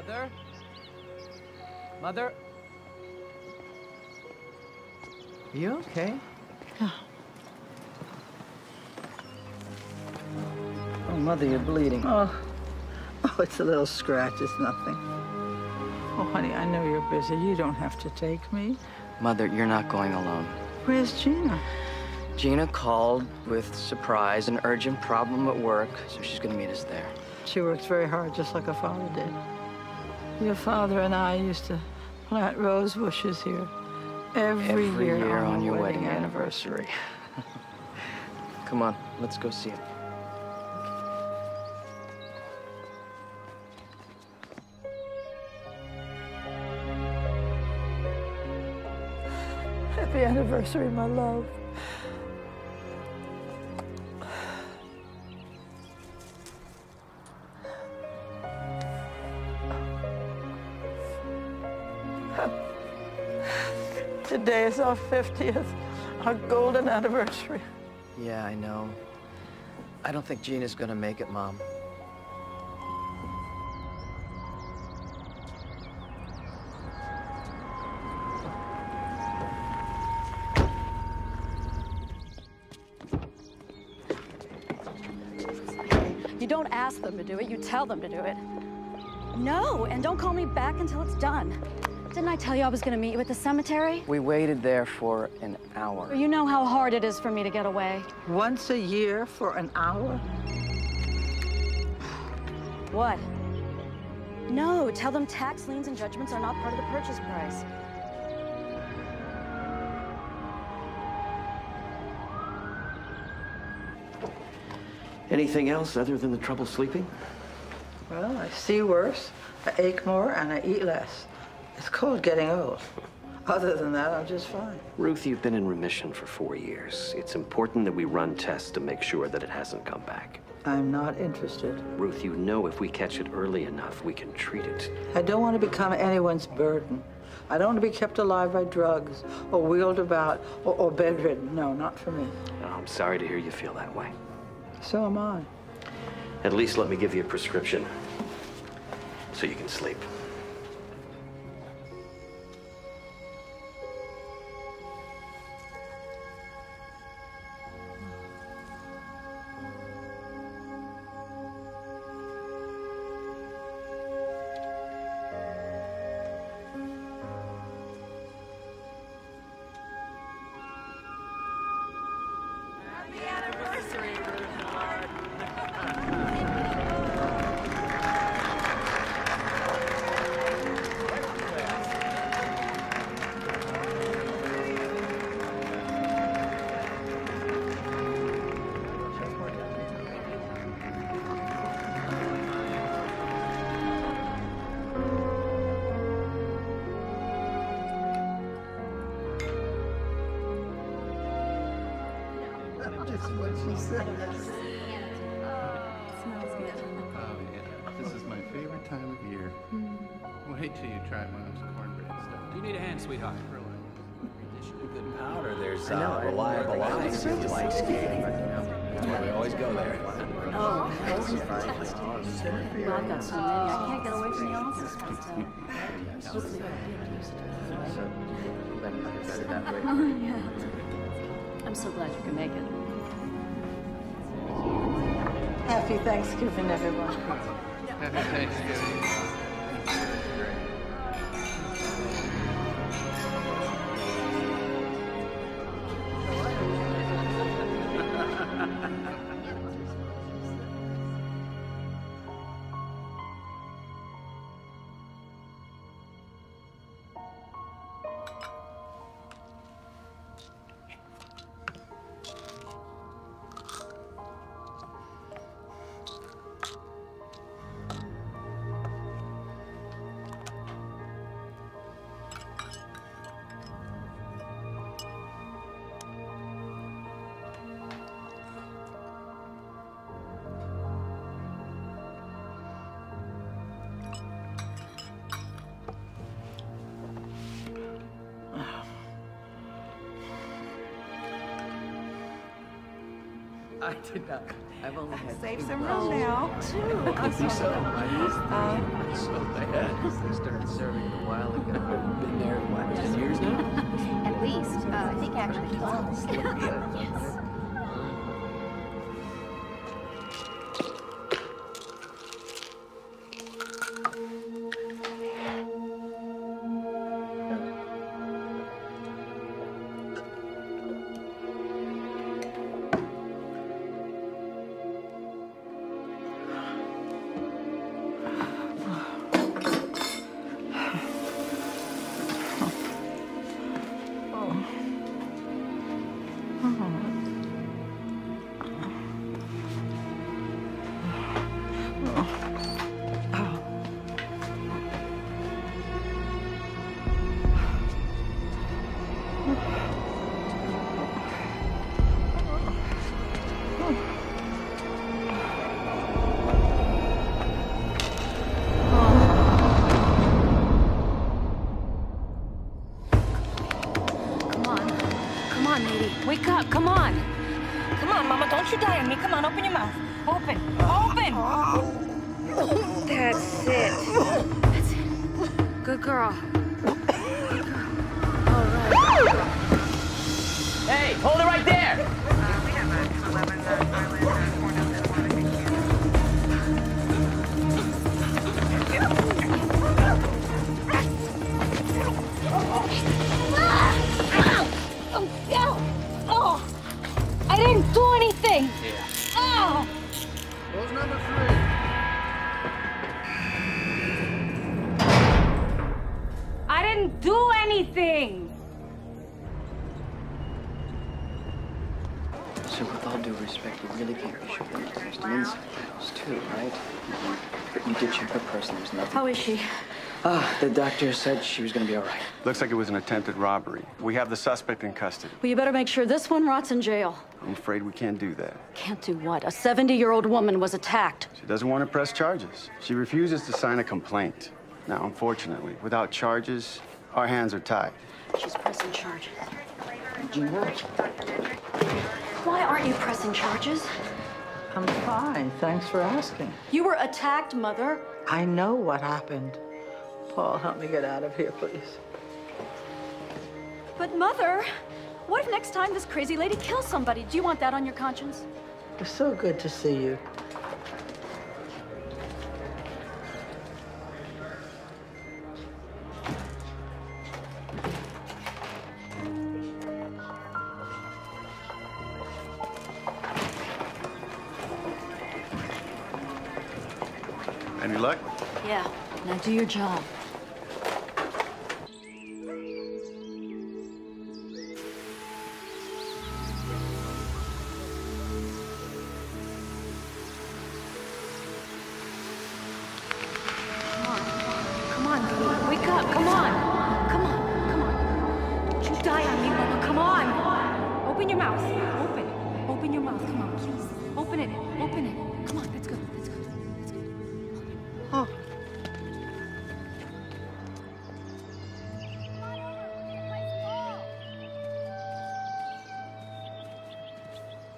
Mother? Mother? Are you okay? Oh, Mother, you're bleeding. Oh, it's a little scratch. It's nothing. Oh, honey, I know you're busy. You don't have to take me. Mother, you're not going alone. Where's Gina? Gina called with surprise, an urgent problem at work, so she's gonna meet us there. She works very hard, just like her father did. Your father and I used to plant rose bushes here every year on your wedding anniversary. Come on, let's go see it. Happy anniversary, my love. Today is our 50th, our golden anniversary. Yeah, I know. I don't think Gina's gonna make it, Mom. You don't ask them to do it, you tell them to do it. No, and don't call me back until it's done. Didn't I tell you I was gonna meet you at the cemetery? We waited there for an hour. You know how hard it is for me to get away. Once a year for an hour? What? No, tell them tax liens and judgments are not part of the purchase price. Anything else other than the trouble sleeping? Well, I see worse, I ache more, and I eat less. It's called getting old. Other than that, I'm just fine. Ruth, you've been in remission for 4 years. It's important that we run tests to make sure that it hasn't come back. I'm not interested. Ruth, you know if we catch it early enough, we can treat it. I don't want to become anyone's burden. I don't want to be kept alive by drugs, or wheeled about, or bedridden. No, not for me. Oh, I'm sorry to hear you feel that way. So am I. At least let me give you a prescription so you can sleep. This is my favorite time of year. Wait till you try Mom's cornbread stuff. Do you need a hand, sweetheart? Good powder. There's reliable ice if you like skating. That's why we always go there. Oh, well, I've got so many. I can't get away from the office. I'm so glad you can make it. Happy Thanksgiving, everyone. Happy Thanksgiving. I did not. I've only had Save two some glasses. room now. It could be so. It's so bad. They started serving a while ago. I've been there, what, 10 years now? At least. I think actually 12. Yes. Wake up, come on. Come on, Mama, don't you die on me. Come on, open your mouth. Open, open. That's it. That's it. Good girl. Good girl. All right. Hey, hold it right there! We have a 11 Oh, I didn't do anything. Yeah. Oh. Who's number 3? I didn't do anything. So with all due respect, you really can't be sure that there's just an inside house too, right? But you did check her purse and there's nothing. How is she? The doctor said she was gonna be all right. Looks like it was an attempted robbery. We have the suspect in custody. Well, you better make sure this one rots in jail. I'm afraid we can't do that. Can't do what? A 70-year-old woman was attacked. She doesn't want to press charges. She refuses to sign a complaint. Now, unfortunately, without charges, our hands are tied. She's pressing charges. Gina? Why aren't you pressing charges? I'm fine. Thanks for asking. You were attacked, Mother. I know what happened. Paul, help me get out of here, please. But Mother, what if next time this crazy lady kills somebody? Do you want that on your conscience? It's so good to see you. Any luck? Yeah. Now do your job. Come on, baby. Wake up. Come on. Come on. Come on. Don't you die on me, Mama. Come on. Open your mouth. Open. Open your mouth. Come on, please. Open it. Open it. Come on. Let's go. Let's go. Let's go. Oh.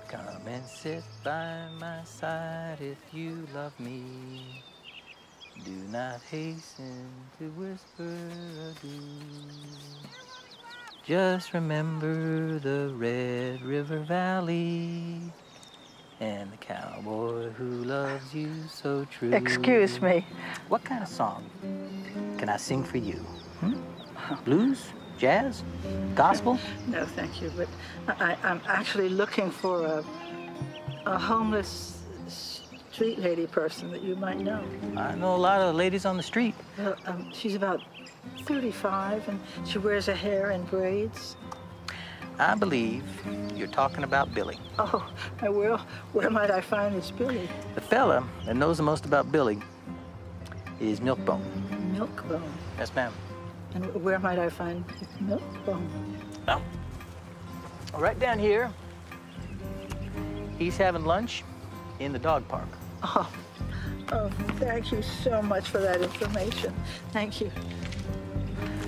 Come and sit by my side if you love me. Do not hasten to whisper adieu. Just remember the Red River Valley and the cowboy who loves you so true. Excuse me. What kind of song can I sing for you? Blues? Jazz? Gospel? No, thank you, but I'm actually looking for a homeless street lady person that you might know. I know a lot of ladies on the street. Well, she's about 35, and she wears her hair in braids. I believe you're talking about Billy. Oh, I will. Where might I find this Billy? The fella that knows the most about Billy is Milkbone. Milkbone. Yes, ma'am. And where might I find Milkbone? Well, right down here, he's having lunch in the dog park. Oh, thank you so much for that information. Thank you.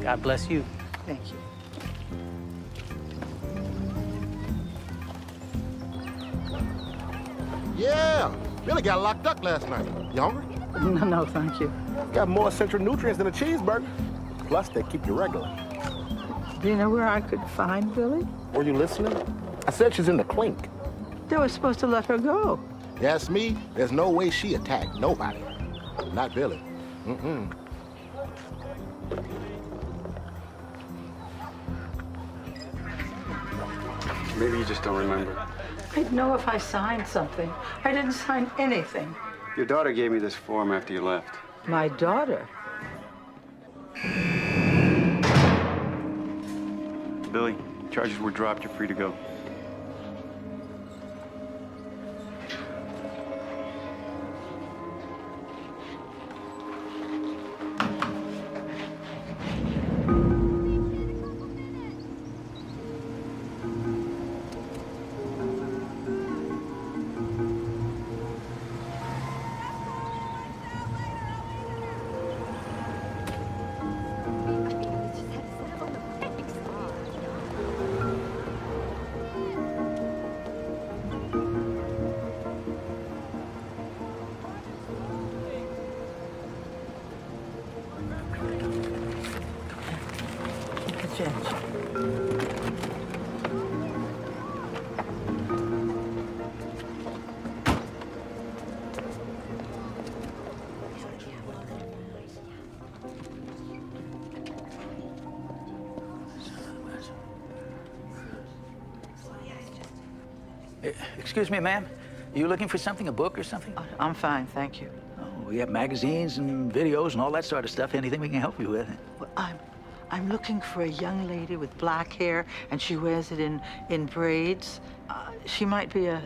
God bless you. Thank you. Yeah, Billy got locked up last night. You hungry? No, thank you. Got more essential nutrients than a cheeseburger. Plus, they keep you regular. Do you know where I could find Billy? Were you listening? I said she's in the clink. They were supposed to let her go. You ask me, there's no way she attacked nobody. Not Billy. Mm-mm. Maybe you just don't remember. I'd know if I signed something. I didn't sign anything. Your daughter gave me this form after you left. My daughter? Billy, charges were dropped. You're free to go. Excuse me, ma'am. Are you looking for something, a book or something? Oh, I'm fine, thank you. Oh, we have magazines and videos and all that sort of stuff. Anything we can help you with. Well, I'm looking for a young lady with black hair, and she wears it in braids. She might be a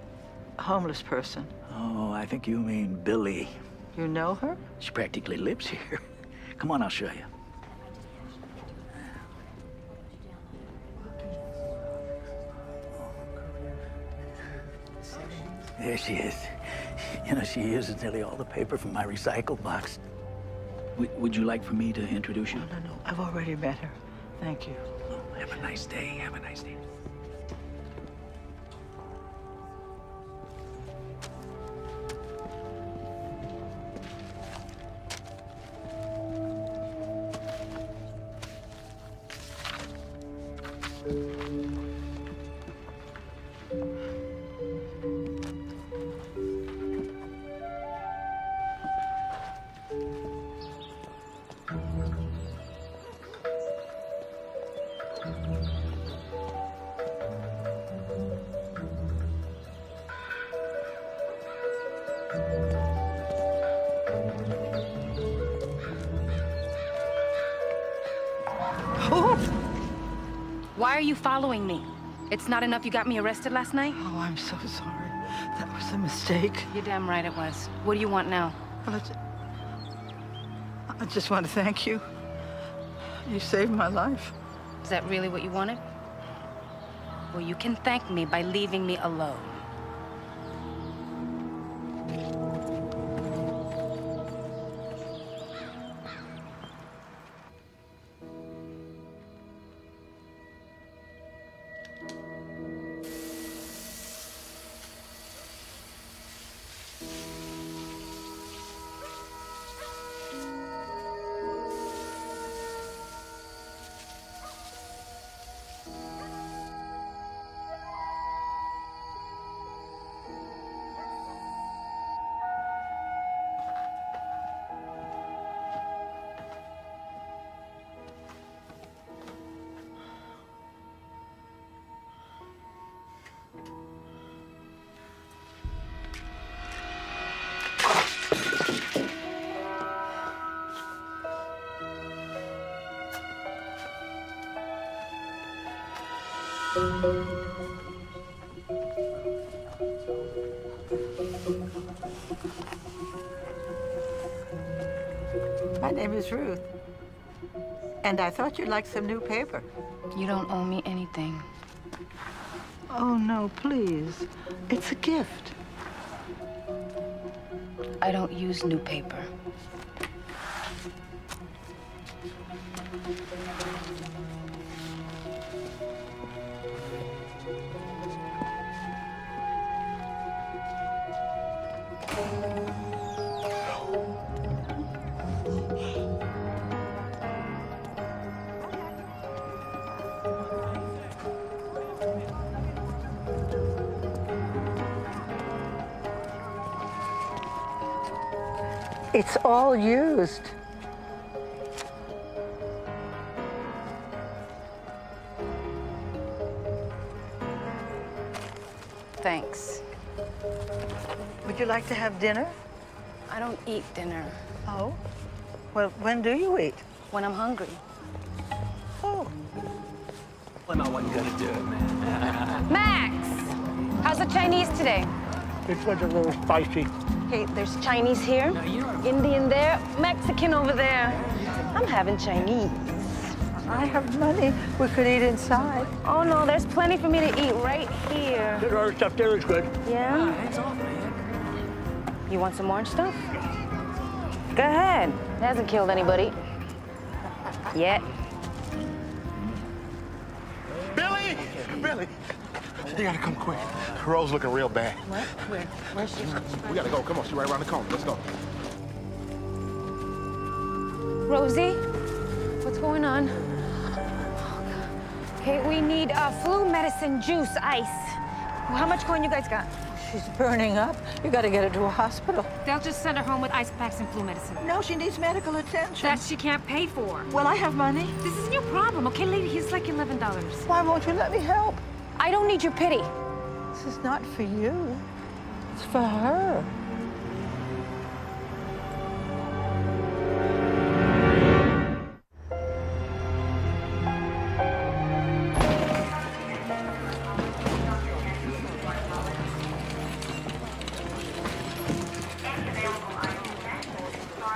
homeless person. Oh, I think you mean Billy. You know her? She practically lives here. Come on, I'll show you. There she is. You know, she uses nearly all the paper from my recycle box. Would you like for me to introduce you? No. I've already met her. Thank you. Oh, have a nice day. Have a nice day. Why are you following me? It's not enough you got me arrested last night? Oh, I'm so sorry. That was a mistake. You're damn right it was. What do you want now? Well, I just want to thank you. You saved my life. Is that really what you wanted? Well, you can thank me by leaving me alone. My name is Ruth. And I thought you'd like some new paper. You don't owe me anything. Oh, no, please. It's a gift. I don't use new paper. It's all used. Thanks. Would you like to have dinner? I don't eat dinner. Oh? Well, when do you eat? When I'm hungry. Oh. Well, I wasn't gonna do it, man. Max! How's the Chinese today? It was a little spicy. Okay, there's Chinese here, Indian there, Mexican over there. I'm having Chinese. I have money. We could eat inside. Oh, no, there's plenty for me to eat right here. The other stuff there is good. Yeah? Hands off, man. You want some orange stuff? Go ahead. It hasn't killed anybody. Yet. Billy! Billy! You gotta come quick. Rose looking real bad. What? Where? Where's she? We gotta go. Come on, she's right around the corner. Let's go. Rosie? What's going on? Okay, we need flu medicine, juice, ice. How much coin you guys got? She's burning up. You got to get her to a hospital. They'll just send her home with ice packs and flu medicine. No, she needs medical attention. That she can't pay for. Well, I have money. This isn't your problem, okay, lady? He's like $11. Why won't you let me help? I don't need your pity. This is not for you. It's for her.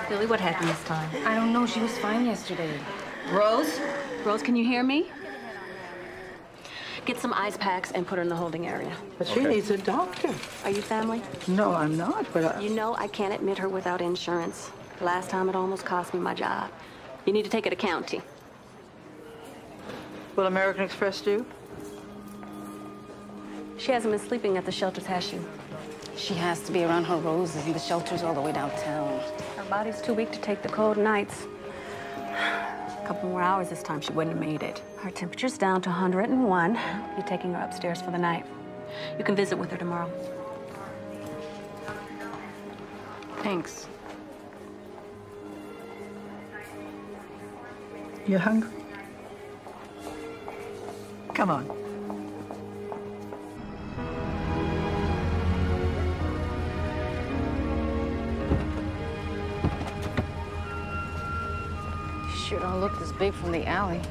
Billy, what happened this time? I don't know. She was fine yesterday. Rose? Rose, can you hear me? Get some ice packs and put her in the holding area. But she needs a doctor. Are you family? No, I'm not, but You know I can't admit her without insurance. Last time it almost cost me my job. You need to take her to county. Will American Express do? She hasn't been sleeping at the shelters, has she? She has to be around her roses and the shelters all the way downtown. Her body's too weak to take the cold nights. A couple more hours this time, she wouldn't have made it. Her temperature's down to 101. You're taking her upstairs for the night. You can visit with her tomorrow. Thanks. You hungry? Come on. Sure don't look this big from the alley.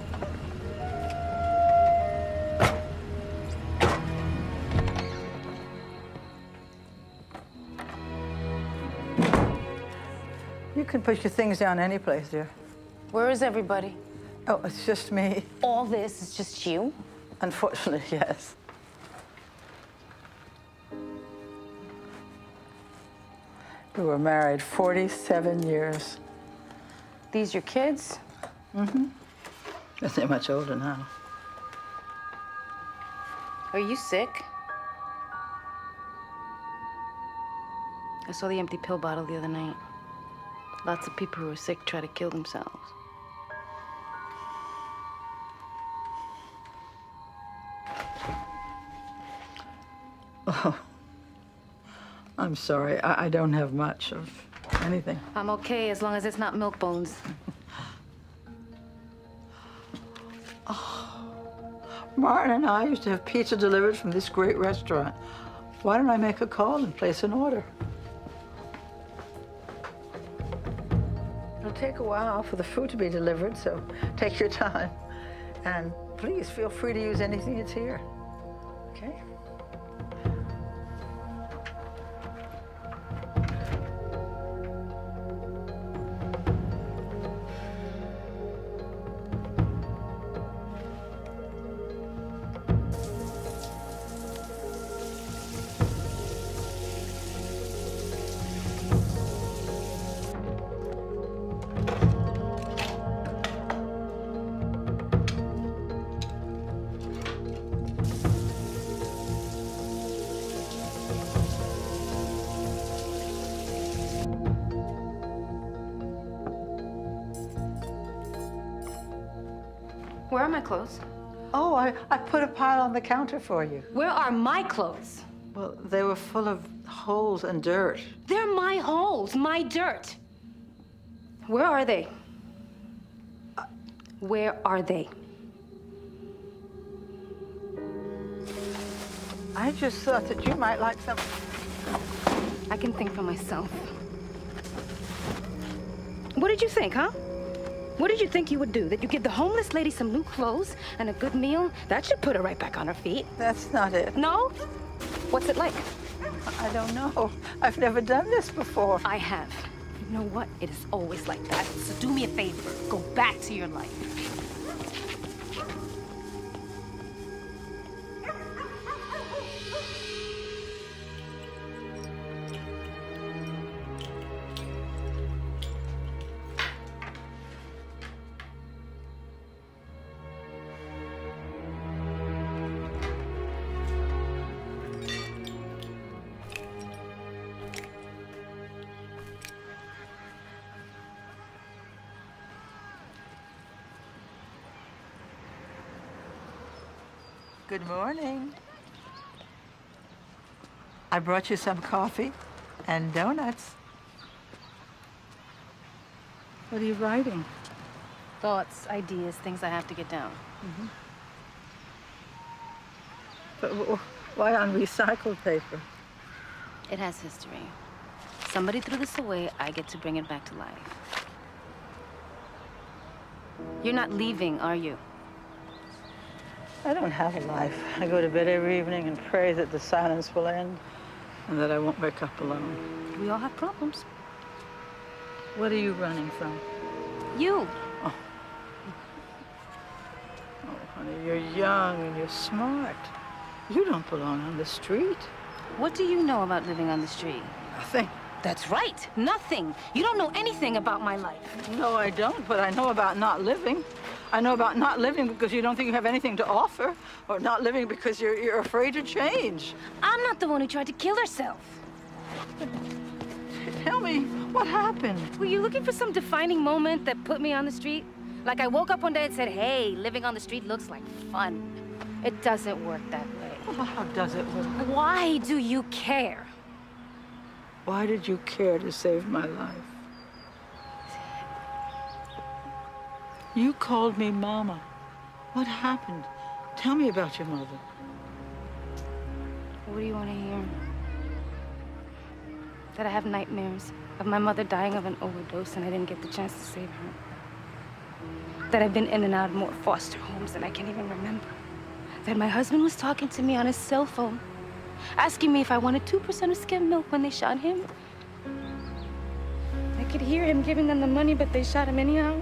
You can put your things down any place, dear. Where is everybody? Oh, it's just me. All this is just you? Unfortunately, yes. We were married 47 years. These your kids? Mm-hmm. But they're much older now. Are you sick? I saw the empty pill bottle the other night. Lots of people who are sick try to kill themselves. Oh, I'm sorry. I don't have much of anything. I'm okay as long as it's not milk bones. Oh, Martin and I used to have pizza delivered from this great restaurant. Why don't I make a call and place an order? It'll take a while for the food to be delivered, so take your time. And please feel free to use anything that's here, okay? Where are my clothes? Oh, I put a pile on the counter for you. Where are my clothes? Well, they were full of holes and dirt. They're my holes, my dirt. Where are they? Where are they? I just thought that you might like some. I can think for myself. What did you think, huh? What did you think you would do? That you give the homeless lady some new clothes and a good meal? That should put her right back on her feet. That's not it. No? What's it like? I don't know. I've never done this before. I have. You know what? It is always like that. So do me a favor. Go back to your life. Good morning. I brought you some coffee and donuts. What are you writing? Thoughts, ideas, things I have to get down. But why on recycled paper? It has history. Somebody threw this away, I get to bring it back to life. You're not leaving, are you? I don't have a life. I go to bed every evening and pray that the silence will end and that I won't wake up alone. We all have problems. What are you running from? You. Oh, honey, you're young and you're smart. You don't belong on the street. What do you know about living on the street? Nothing. That's right, nothing. You don't know anything about my life. No, I don't, but I know about not living. I know about not living because you don't think you have anything to offer, or not living because you're afraid to change. I'm not the one who tried to kill herself. Tell me, what happened? Were you looking for some defining moment that put me on the street? Like I woke up one day and said, hey, living on the street looks like fun. It doesn't work that way. Well, how does it work? Why do you care? Why did you care to save my life? You called me Mama. What happened? Tell me about your mother. What do you want to hear? That I have nightmares of my mother dying of an overdose and I didn't get the chance to save her. That I've been in and out of more foster homes than I can even remember. That my husband was talking to me on his cell phone, asking me if I wanted 2% of skim milk when they shot him. I could hear him giving them the money, but they shot him anyhow.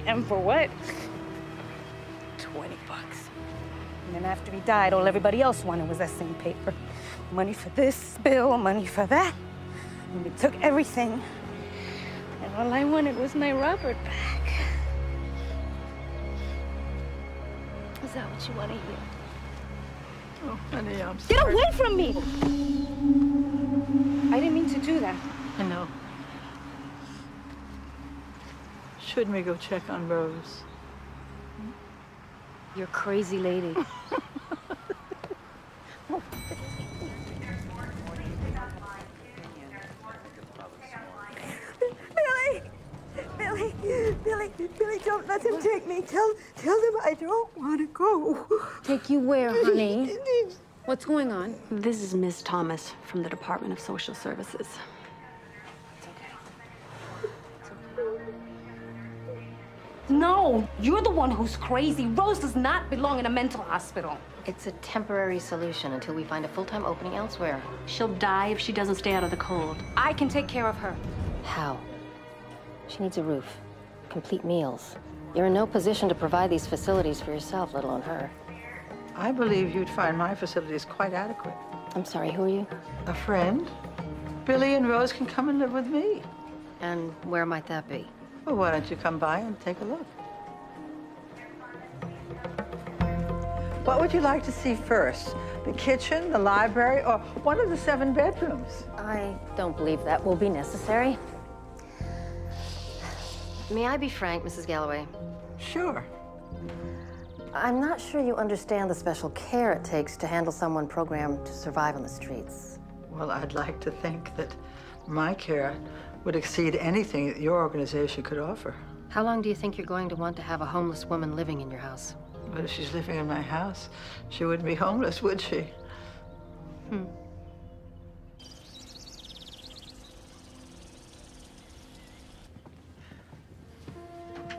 And for what? 20 bucks. And then after he died, all everybody else wanted was that same paper. Money for this bill, money for that. And they took everything. And all I wanted was my Robert back. Is that what you want to hear? Oh, honey, I'm Get sorry. away from me! I didn't mean to do that. I know. Shouldn't we go check on Rose? You're a crazy lady. Billy, don't let him take me. Tell them I don't want to go. Take you where, honey? What's going on? This is Miss Thomas from the Department of Social Services. No, you're the one who's crazy. Rose does not belong in a mental hospital. It's a temporary solution until we find a full-time opening elsewhere. She'll die if she doesn't stay out of the cold. I can take care of her. How? She needs a roof, complete meals. You're in no position to provide these facilities for yourself, let alone her. I believe you'd find my facilities quite adequate. I'm sorry, who are you? A friend. Billy and Rose can come and live with me. And where might that be? Well, why don't you come by and take a look? What would you like to see first? The kitchen, the library, or one of the 7 bedrooms? I don't believe that will be necessary. May I be frank, Mrs. Galloway? Sure. I'm not sure you understand the special care it takes to handle someone programmed to survive on the streets. Well, I'd like to think that my care would exceed anything that your organization could offer. How long do you think you're going to want to have a homeless woman living in your house? But if she's living in my house, she wouldn't be homeless, would she?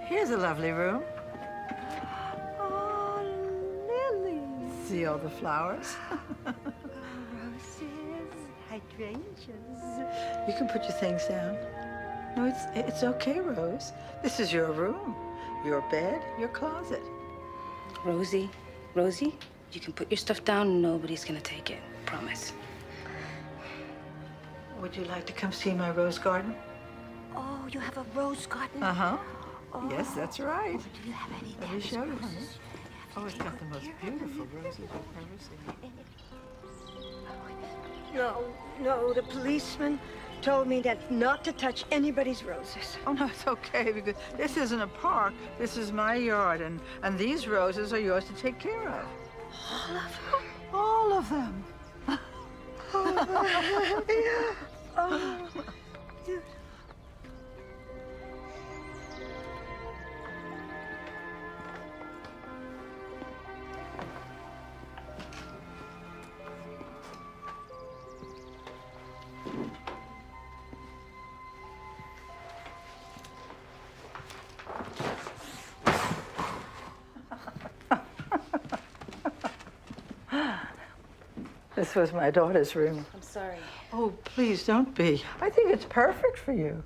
Here's a lovely room. Oh, Lily. See all the flowers? Roses, hydrangeas. You can put your things down. No, it's okay, Rose. This is your room, your bed, your closet. Rosie, you can put your stuff down and nobody's gonna take it. Promise. Would you like to come see my rose garden? Oh, you have a rose garden? Uh-huh. Oh. Yes, that's right. Oh, do you have any Let me show you, roses? honey. Oh, it's got the most beautiful roses I've ever seen. No, the policeman told me that not to touch anybody's roses. Oh, no, it's okay, because this isn't a park. This is my yard, and these roses are yours to take care of. All of them? All of them. Oh, dude. This was my daughter's room. I'm sorry. Oh, please don't be. I think it's perfect for you.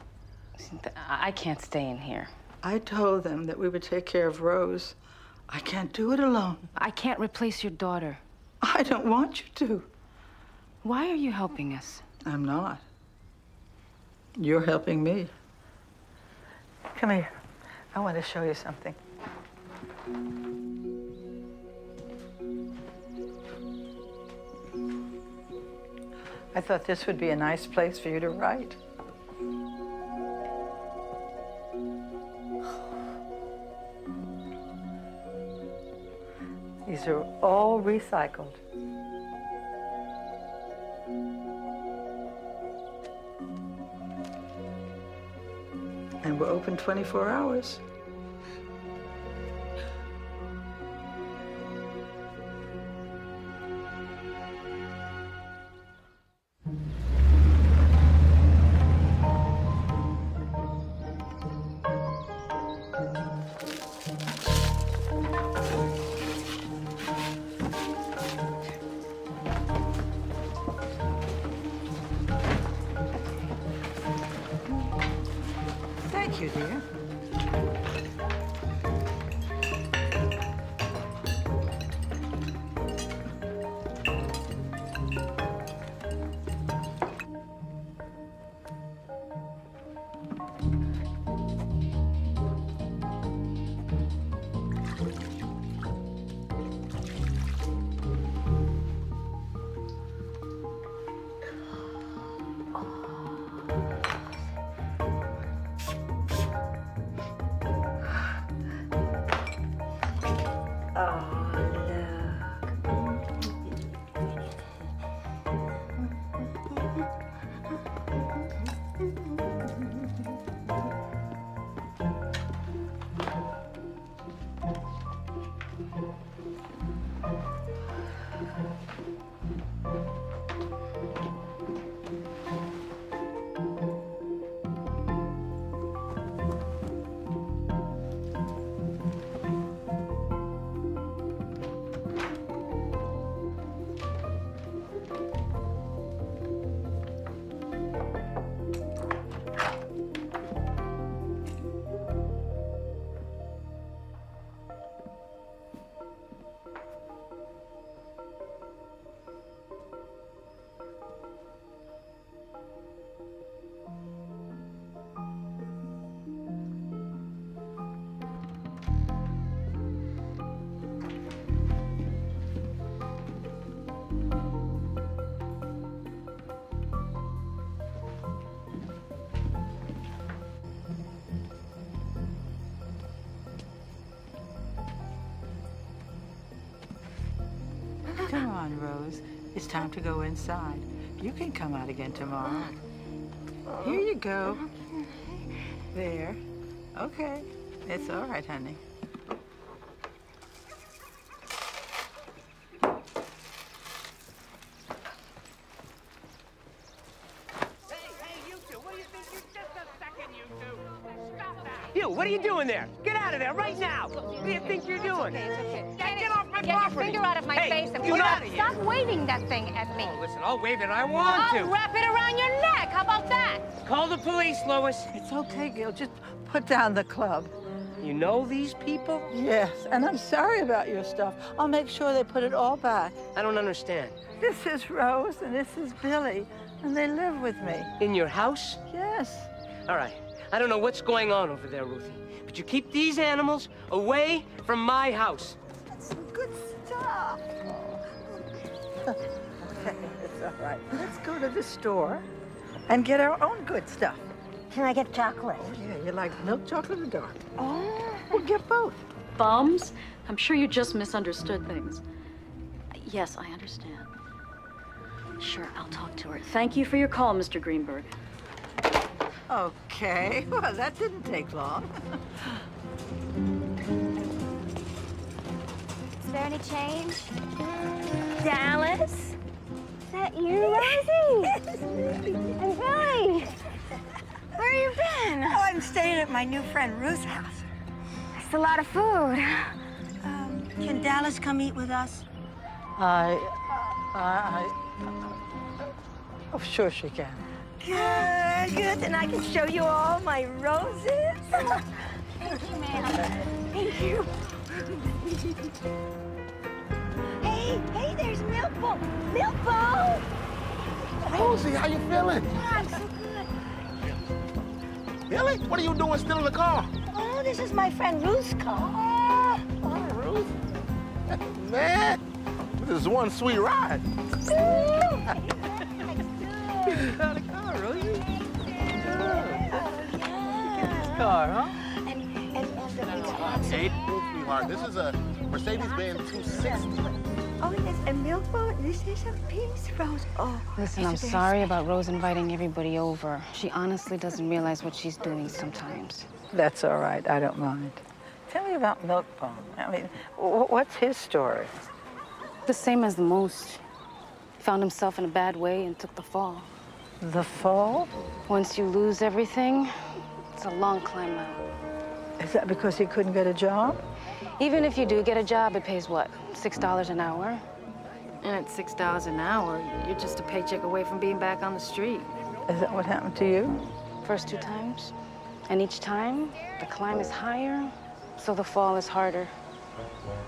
I can't stay in here. I told them that we would take care of Rose. I can't do it alone. I can't replace your daughter. I don't want you to. Why are you helping us? I'm not. You're helping me. Come here. I want to show you something. I thought this would be a nice place for you to write. These are all recycled. And we're open 24 hours. Thank you, dear. Come on, Rose. It's time to go inside. You can come out again tomorrow. Here you go. There. Okay. It's all right, honey. You, what are you doing there? Get out of there right now! What do you think you're doing? It's okay. Get off my Get property! your finger out of my face and get put out it. of here! Stop waving that thing at me. Oh, listen, I'll wave it. I want to. I'll wrap it around your neck. How about that? Call the police, Lois. It's okay, Gil. Just put down the club. You know these people? Yes, and I'm sorry about your stuff. I'll make sure they put it all back. I don't understand. This is Rose, and this is Billy, and they live with me. In your house? Yes. All right. I don't know what's going on over there, Ruthie, but you keep these animals away from my house. That's some good stuff. Okay, it's all right. Let's go to the store and get our own good stuff. Can I get chocolate? Oh, yeah, you like milk chocolate or dark? Oh. We'll get both. Bums? I'm sure you just misunderstood things. Yes, I understand. Sure, I'll talk to her. Thank you for your call, Mr. Greenberg. Okay, well, that didn't take long. Is there any change? Dallas? Is that you, Rosie? And Billy? Where you been? Oh, I'm staying at my new friend Ruth's house. That's a lot of food. Can Dallas come eat with us? Oh, sure she can. Good, good. Then I can show you all my roses. Thank you, ma'am. Thank you. Hey, there's Milkbone. Milkbone! Rosie, how you feeling? I'm so good. Billy, what are you doing still in the car? Oh, this is my friend Ruth's car. Oh, Ruth. Man, this is one sweet ride. Got a car, Rosie. Car, huh? Hey, sweetheart, this is a Mercedes-Benz 260. Oh, yes, a Milkbone. This is a piece, Rose. Oh, Listen, I'm sorry about Rose inviting everybody over. She honestly doesn't realize what she's doing sometimes. That's all right. I don't mind. Tell me about Milkbone. I mean, what's his story? The same as the most. Found himself in a bad way and took the fall. The fall? Once you lose everything, it's a long climb out. Is that because he couldn't get a job? Even if you do get a job, it pays what, $6 an hour? And at $6 an hour, you're just a paycheck away from being back on the street. Is that what happened to you? First 2 times. And each time, the climb is higher, so the fall is harder.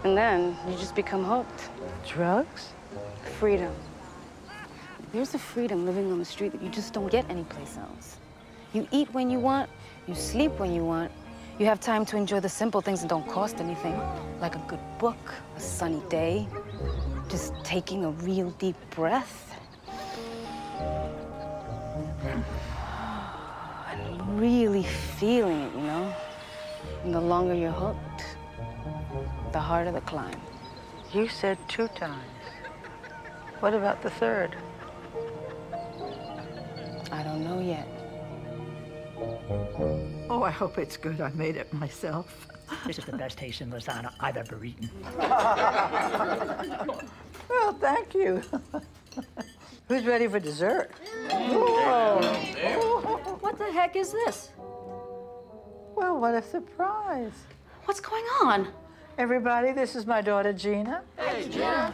And then you just become hooked. Drugs? Freedom. There's a freedom living on the street that you just don't get anyplace else. You eat when you want, you sleep when you want, you have time to enjoy the simple things that don't cost anything, like a good book, a sunny day, just taking a real deep breath. And really feeling it, you know? And the longer you're hooked, the harder the climb. You said 2 times. What about the third? I don't know yet. Oh, I hope it's good. I made it myself. This is the best tasting lasagna I've ever eaten. Well, thank you. Who's ready for dessert? Whoa. What the heck is this? Well, what a surprise. What's going on? Everybody, this is my daughter, Gina. Hey, Gina.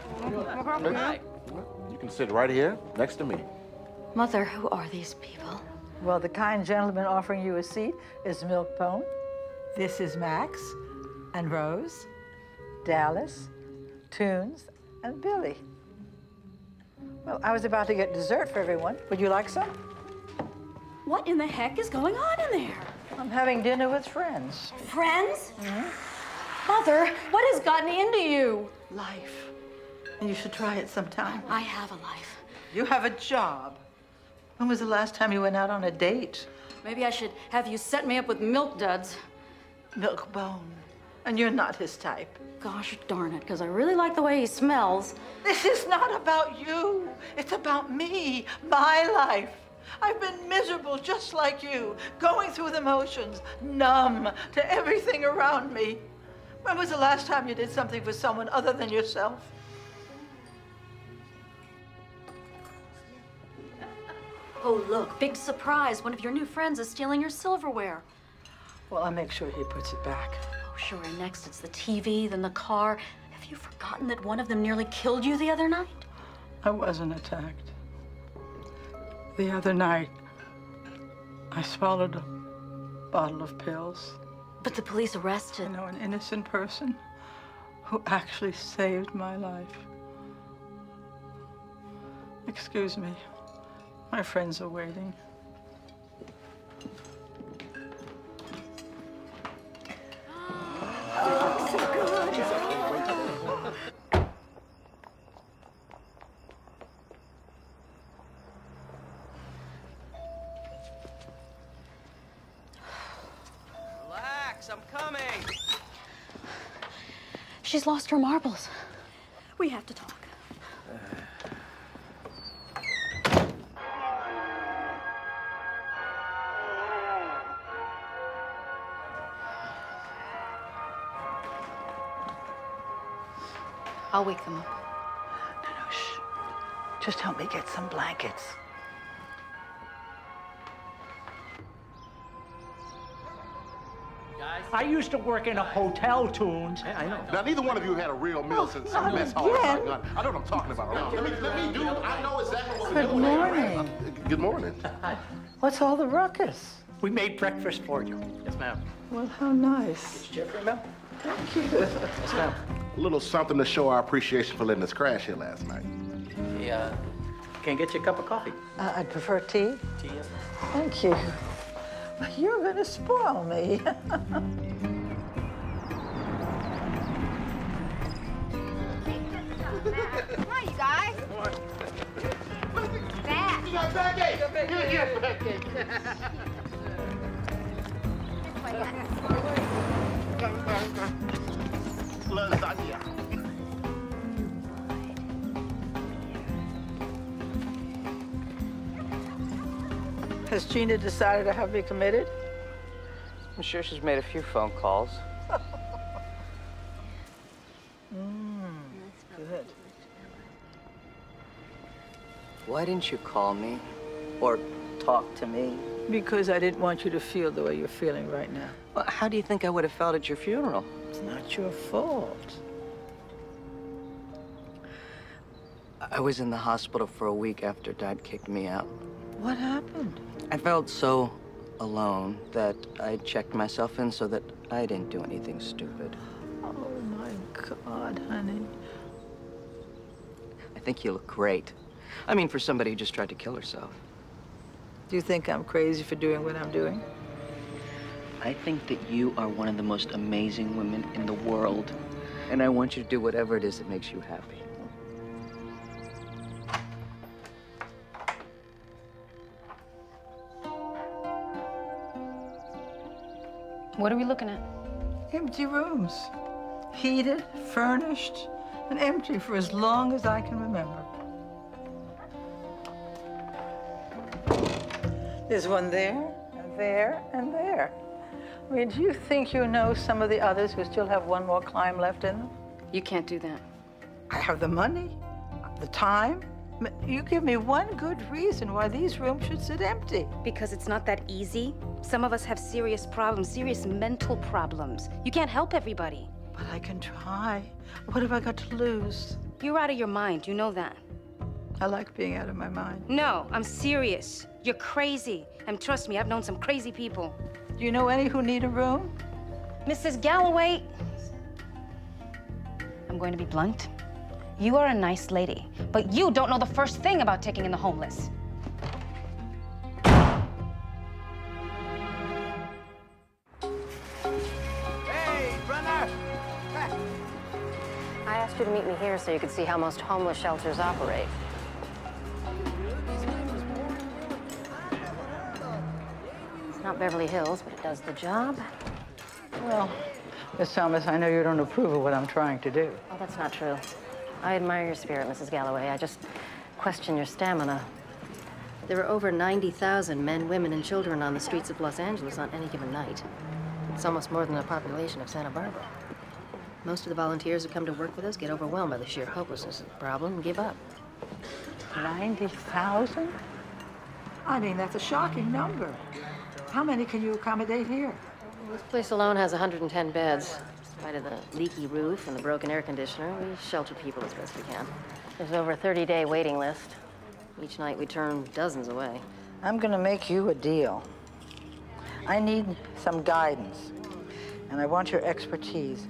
You can sit right here next to me. Mother, who are these people? Well, the kind gentleman offering you a seat is Milkbone. This is Max and Rose, Dallas, Toons, and Billy. Well, I was about to get dessert for everyone. Would you like some? What in the heck is going on in there? I'm having dinner with friends. Friends? Mother, what has gotten into you? Life. And you should try it sometime. I have a life. You have a job. When was the last time you went out on a date? Maybe I should have you set me up with milk duds. Milkbone. And you're not his type. Gosh darn it, because I really like the way he smells. This is not about you. It's about me, my life. I've been miserable just like you, going through the motions, numb to everything around me. When was the last time you did something for someone other than yourself? Oh, look, big surprise. One of your new friends is stealing your silverware. Well, I'll make sure he puts it back. Oh, sure, and next it's the TV, then the car. Have you forgotten that one of them nearly killed you the other night? I wasn't attacked. The other night, I swallowed a bottle of pills. But the police arrested. I know an innocent person who actually saved my life. Excuse me. My friends are waiting. So good. Relax, I'm coming. She's lost her marbles. We have to talk. I'll wake them up. No, shh. Just help me get some blankets. I used to work in a hotel, Toons. I know. Now, neither one of you had a real meal since the mess hall. I know what I'm talking about. Let me do it. I know exactly what we're doing. Good morning. Good morning. What's all the ruckus? We made breakfast for you. Yes, ma'am. Well, how nice. Jeffrey, ma'am? Thank you. Yes, ma'am. A little something to show our appreciation for letting us crash here last night. Yeah. Can I get you a cup of coffee? I'd prefer tea. Tea, yes. Thank you. You're gonna spoil me. Come on, you guys. Back. You got backache. Here's backache. Lasagna. Has Gina decided to have me committed? I'm sure she's made a few phone calls. Good. Why didn't you call me? Or talk to me? Because I didn't want you to feel the way you're feeling right now. Well, how do you think I would have felt at your funeral? It's not your fault. I was in the hospital for a week after Dad kicked me out. What happened? I felt so alone that I checked myself in so that I didn't do anything stupid. Oh, my God, honey. I think you look great. I mean, for somebody who just tried to kill herself. Do you think I'm crazy for doing what I'm doing? I think that you are one of the most amazing women in the world. And I want you to do whatever it is that makes you happy. What are we looking at? Empty rooms. Heated, furnished, and empty for as long as I can remember. There's one there, and there, and there. I mean, do you think you know some of the others who still have one more climb left in them? You can't do that. I have the money, the time. You give me one good reason why these rooms should sit empty. Because it's not that easy. Some of us have serious problems, serious mental problems. You can't help everybody. But I can try. What have I got to lose? You're out of your mind, you know that. I like being out of my mind. No, I'm serious. You're crazy. And trust me, I've known some crazy people. Do you know any who need a room? Mrs. Galloway, I'm going to be blunt. You are a nice lady, but you don't know the first thing about taking in the homeless. Hey, brother! I asked you to meet me here so you could see how most homeless shelters operate. It's not Beverly Hills, but it does the job. Well, Miss Thomas, I know you don't approve of what I'm trying to do. Oh, that's not true. I admire your spirit, Mrs. Galloway. I just question your stamina. There are over 90,000 men, women, and children on the streets of Los Angeles on any given night. It's almost more than the population of Santa Barbara. Most of the volunteers who come to work with us get overwhelmed by the sheer hopelessness of the problem and give up. 90,000? I mean, that's a shocking number. How many can you accommodate here? This place alone has 110 beds. In spite of the leaky roof and the broken air conditioner, we shelter people as best we can. There's over a 30-day waiting list. Each night we turn dozens away. I'm gonna make you a deal. I need some guidance, and I want your expertise.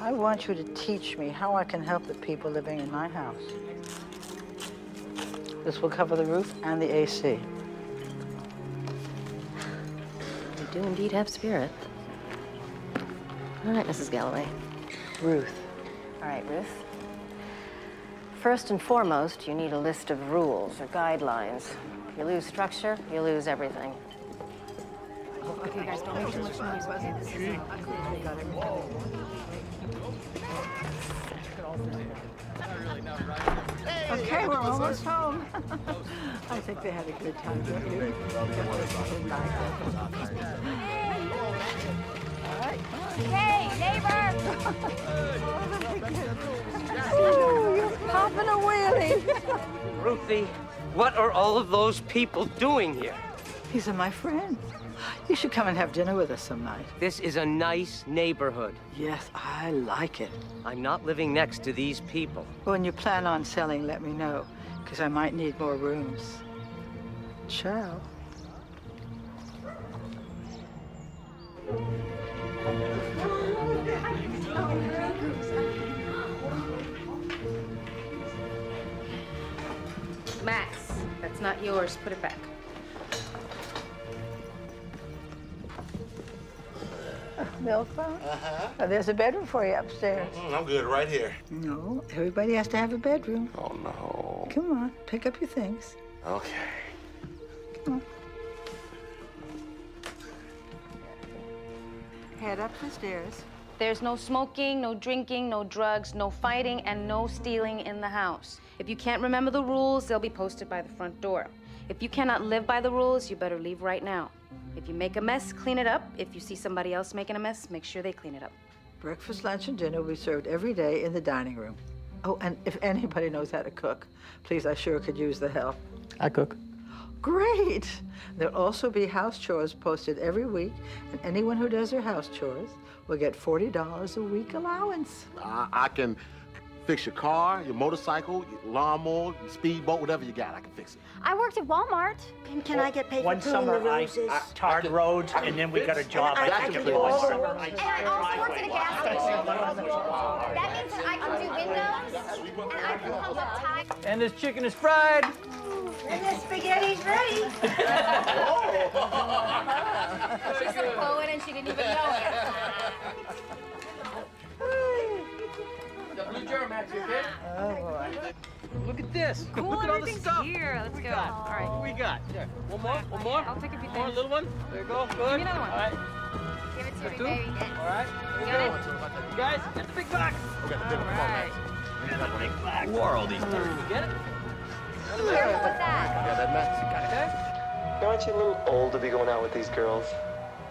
I want you to teach me how I can help the people living in my house. This will cover the roof and the AC. You do indeed have spirit. All right, Mrs. Galloway. Ruth. All right, Ruth. First and foremost, you need a list of rules or guidelines. If you lose structure, you lose everything. Okay, guys, don't make too much noise. Okay, this is Okay, we're almost home. I think they had a good time, don't you? All right, come on. Hey, neighbor! Oh, you're popping a wheelie. Ruthie, what are all of those people doing here? These are my friends. You should come and have dinner with us some night. This is a nice neighborhood. Yes, I like it. I'm not living next to these people. When you plan on selling, let me know, because I might need more rooms. Ciao. Max, that's not yours. Put it back. Milk phone? There's a bedroom for you upstairs. I'm good right here. No, everybody has to have a bedroom. Oh, no. Come on, pick up your things. Okay. Come on. Head up the stairs. There's no smoking, no drinking, no drugs, no fighting, and no stealing in the house. If you can't remember the rules, they'll be posted by the front door. If you cannot live by the rules, you better leave right now. If you make a mess, clean it up. If you see somebody else making a mess, make sure they clean it up. Breakfast, lunch, and dinner will be served every day in the dining room. Oh, and if anybody knows how to cook, please, I sure could use the help. I cook. Great! There'll also be house chores posted every week, and anyone who does their house chores will get $40 a week allowance. I can fix your car, your motorcycle, your lawnmower, your speedboat, whatever you got, I can fix it. I worked at Walmart. Can I get paid One for pruning summer, the I roses? tarred roads, and then we got a job. I can do all the roads. And I also worked at a gas station. That means that I can do windows, and I can pump up tires. And this chicken is fried. And the spaghetti's ready. She's a poet and she didn't even know it. Oh, boy. Look at this. Cool, Look at all the everything's stuff. here. Let's go. All right. What we got? There. One more? One more? I'll take a few One more, things. little one? There you go. Good. Give me another one. All right. Give it to Got me, two? baby. All right. There you Got go. it. You guys, get the big box. Okay, come on, Max. Big box. Who are all these You get it? Careful with that. Yeah, that Max. Okay. Aren't you a little old to be going out with these girls?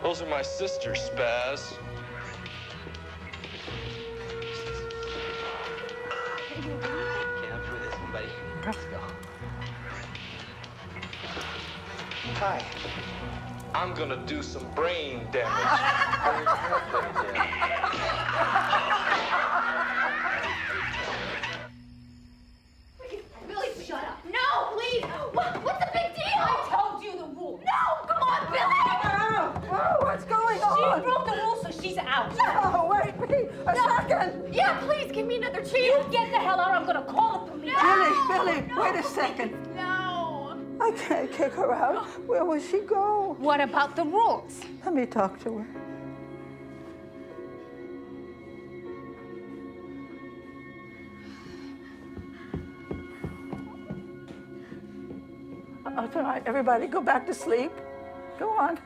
Those are my sisters, Spaz. Can't help you with this one, buddy. Let's go. Hi. I'm gonna do some brain damage. Billy, shut up. No, please. What's the big deal? I told you the rules. No, come on, Billy. Oh, what's going on? She broke the rules, so she's out. No, wait, a second. Yeah, please give me another chance. You get the hell out or I'm gonna call the police. Billy, wait a second. No. I can't kick her out. Where will she go? What about the rules? Let me talk to her. All right, everybody go back to sleep. Go on.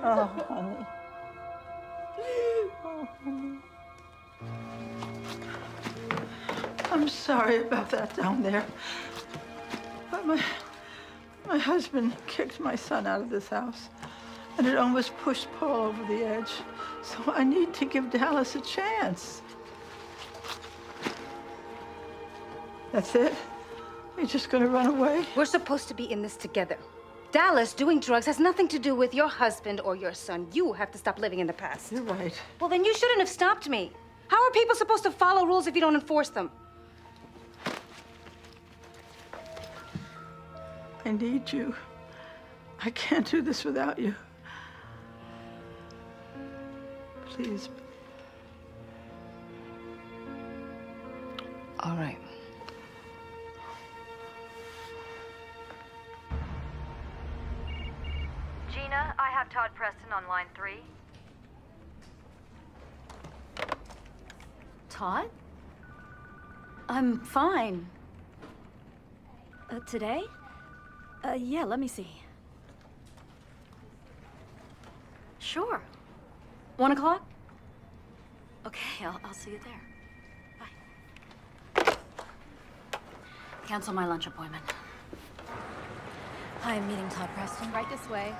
Oh, honey. Oh, honey. Come I'm sorry about that down there. But my husband kicked my son out of this house, and it almost pushed Paul over the edge. So I need to give Dallas a chance. That's it? You're just gonna run away? We're supposed to be in this together. Dallas doing drugs has nothing to do with your husband or your son. You have to stop living in the past. You're right. Well, then you shouldn't have stopped me. How are people supposed to follow rules if you don't enforce them? I need you. I can't do this without you. Please. All right. Gina, I have Todd Preston on line 3. Todd? I'm fine. Today? Yeah, let me see. Sure. 1 o'clock? Okay, I'll see you there. Bye. Cancel my lunch appointment. Hi, I'm meeting Todd Preston. Right this way.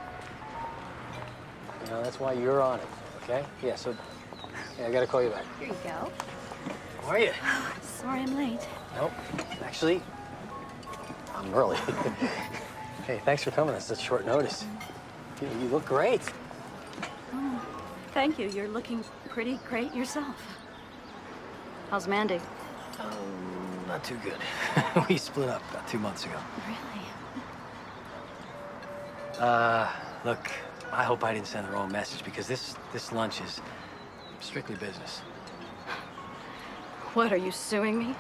You know, that's why you're on it, okay? Yeah, so, yeah, I gotta call you back. Here you go. How are you? Sorry I'm late. Nope. Actually, I'm early. Hey, thanks for coming on such short notice. You look great. Oh, thank you. You're looking pretty great yourself. How's Mandy? Not too good. We split up about 2 months ago. Really? Look, I hope I didn't send the wrong message because this lunch is strictly business. What, are you suing me?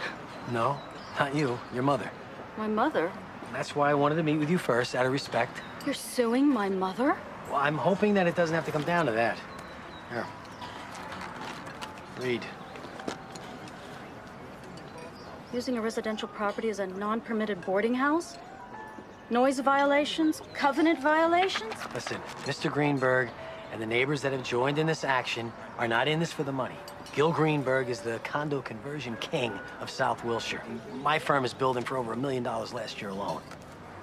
No, not you. Your mother. My mother? That's why I wanted to meet with you first, out of respect. You're suing my mother? Well, I'm hoping that it doesn't have to come down to that. Here. Read. Using a residential property as a non-permitted boarding house? Noise violations? Covenant violations? Listen, Mr. Greenberg and the neighbors that have joined in this action are not in this for the money. Gil Greenberg is the condo conversion king of South Wilshire. My firm is building for over $1 million last year alone.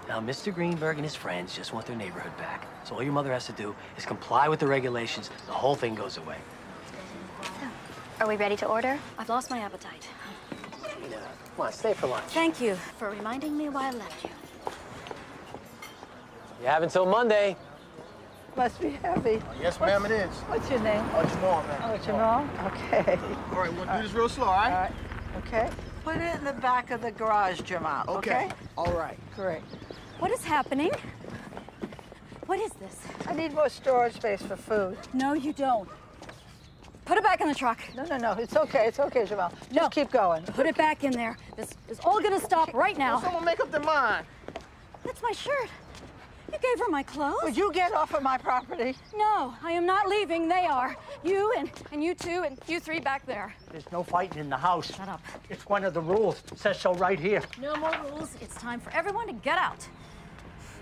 Now, Mr. Greenberg and his friends just want their neighborhood back. So all your mother has to do is comply with the regulations. The whole thing goes away. Are we ready to order? I've lost my appetite. Yeah, come on, stay for lunch. Thank you for reminding me why I left you. You have until Monday. Must be heavy. Yes, ma'am, it is. What's your name? Jamal, ma'am. Oh, Jamal? Okay. All right, we'll do this real slow, all right? All right. Okay. Put it in the back of the garage, Jamal. Okay? All right. Great. What is happening? What is this? I need more storage space for food. No, you don't. Put it back in the truck. No, it's okay. It's okay, Jamal. Just keep going. Put it back in there. This is all gonna stop right now. Will someone make up their mind? That's my shirt. You gave her my clothes. Would you get off of my property? No, I am not leaving. They are. You and you two and you three back there. There's no fighting in the house. Shut up. It's one of the rules. It says so right here. No more rules. It's time for everyone to get out.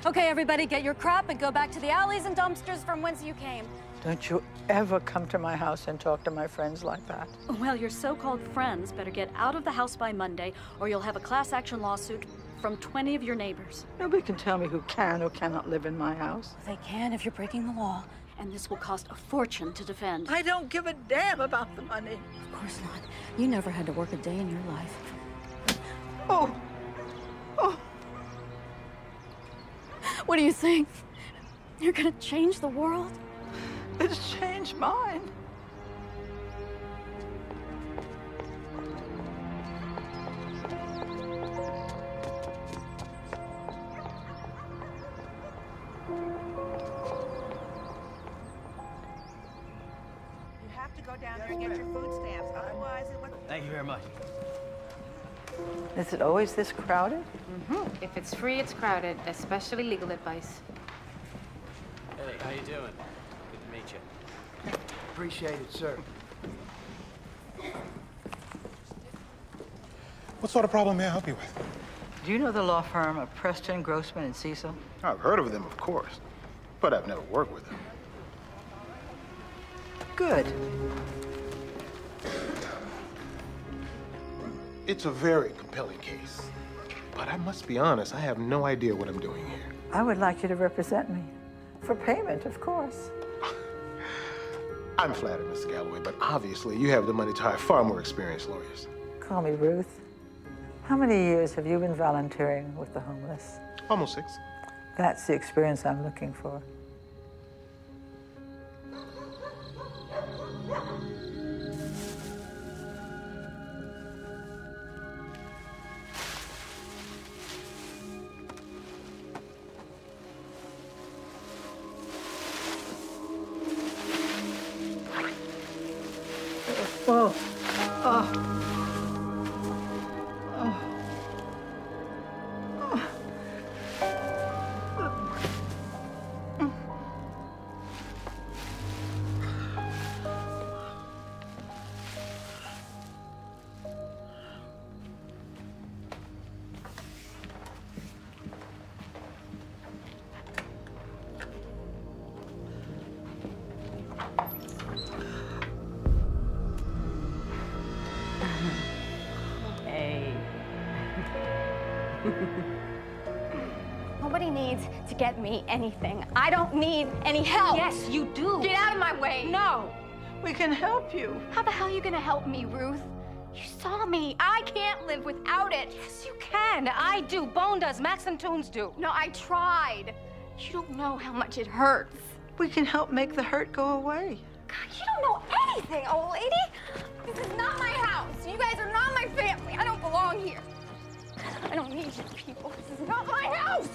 Okay, everybody, get your crap and go back to the alleys and dumpsters from whence you came. Don't you ever come to my house and talk to my friends like that. Well, your so-called friends better get out of the house by Monday, or you'll have a class action lawsuit from 20 of your neighbors. Nobody can tell me who can or cannot live in my house. They can if you're breaking the law. And this will cost a fortune to defend. I don't give a damn about the money. Of course not. You never had to work a day in your life. Oh. What do you think? You're gonna change the world? It's changed mine. Down there and get your food stamps. Otherwise, it would... Thank you very much. Is it always this crowded? Mm-hmm. If it's free, it's crowded, especially legal advice. Hey, how you doing? Good to meet you. Appreciate it, sir. What sort of problem may I help you with? Do you know the law firm of Preston, Grossman, and Cecil? I've heard of them, of course, but I've never worked with them. Good. It's a very compelling case. But I must be honest, I have no idea what I'm doing here. I would like you to represent me. For payment, of course. I'm flattered, Mr. Galloway, but obviously you have the money to hire far more experienced lawyers. Call me Ruth. How many years have you been volunteering with the homeless? Almost 6. That's the experience I'm looking for. Whoa. Oh. Nobody needs to get me anything. I don't need any help. Yes, you do. Get out of my way. No. We can help you. How the hell are you gonna help me, Ruth? You saw me. I can't live without it. Yes, you can. I do. Bone does. Max and Toons do. No, I tried. You don't know how much it hurts. We can help make the hurt go away. God, you don't know anything, old lady. This is not my house. You guys are not my family. I don't belong here. I don't need you people. This is not my house.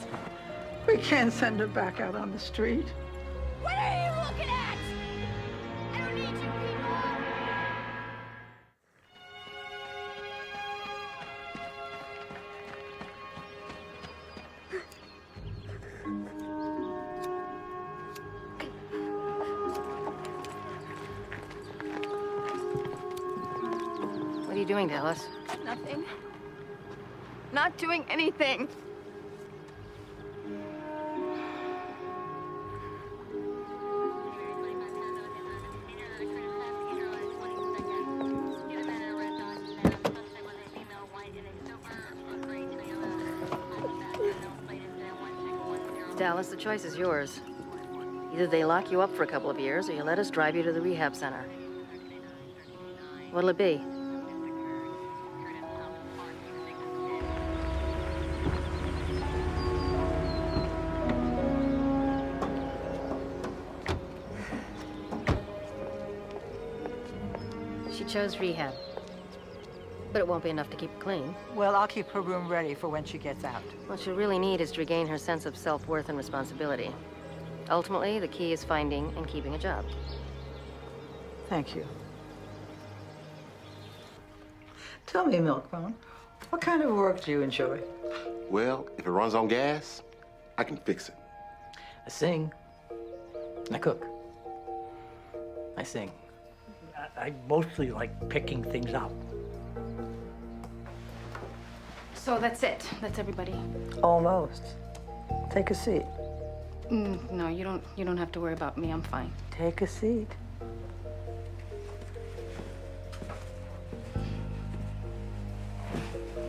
We can't send her back out on the street. What are you looking at? I don't need you people. What are you doing, Dallas? Nothing. Not doing anything. Dallas, the choice is yours. Either they lock you up for a couple of years, or you let us drive you to the rehab center. What'll it be? She chose rehab. But it won't be enough to keep her clean. Well, I'll keep her room ready for when she gets out. What she'll really need is to regain her sense of self-worth and responsibility. Ultimately, the key is finding and keeping a job. Thank you. Tell me, Milkbone, what kind of work do you enjoy? Well, if it runs on gas, I can fix it. I sing. I cook. I sing. I mostly like picking things up. So that's it. That's everybody. Almost. Take a seat. No, you don't have to worry about me. I'm fine. Take a seat.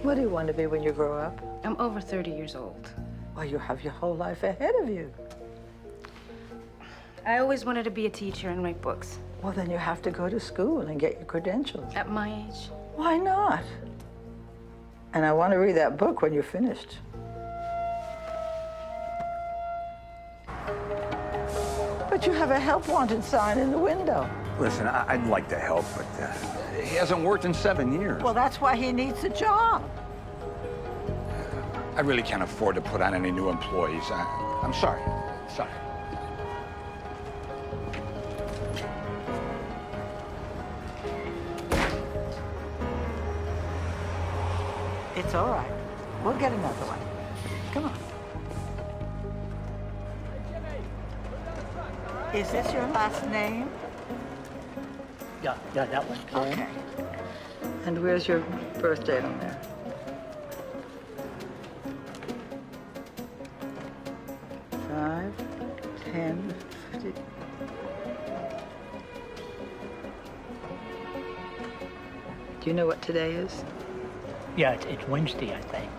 What do you want to be when you grow up? I'm over 30 years old. Well, you have your whole life ahead of you. I always wanted to be a teacher and write books. Well, then you have to go to school and get your credentials. At my age? Why not? And I want to read that book when you're finished. But you have a help wanted sign in the window. Listen, I'd like to help, but he hasn't worked in 7 years. Well, that's why he needs a job. I really can't afford to put on any new employees. I'm sorry. Sorry. It's all right. We'll get another one. Come on. Is this your last name? Yeah, that one. Okay. And where's your birth date on there? Five, 10, 50. Do you know what today is? Yeah, it's Wednesday, I think.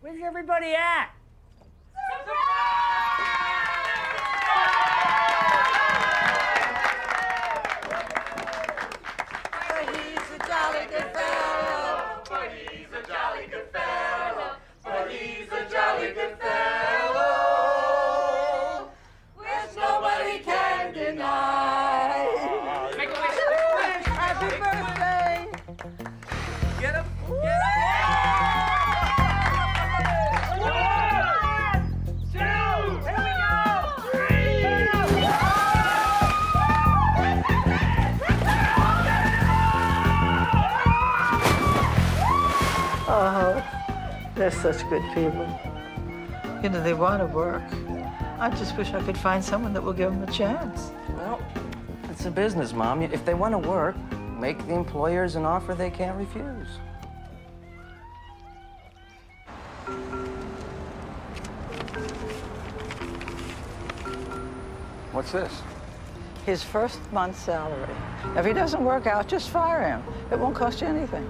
Where's everybody at? Oh, they're such good people. You know, they want to work. I just wish I could find someone that will give them a chance. Well, it's a business, Mom. If they want to work, make the employers an offer they can't refuse. What's this? His first month's salary. If he doesn't work out, just fire him. It won't cost you anything.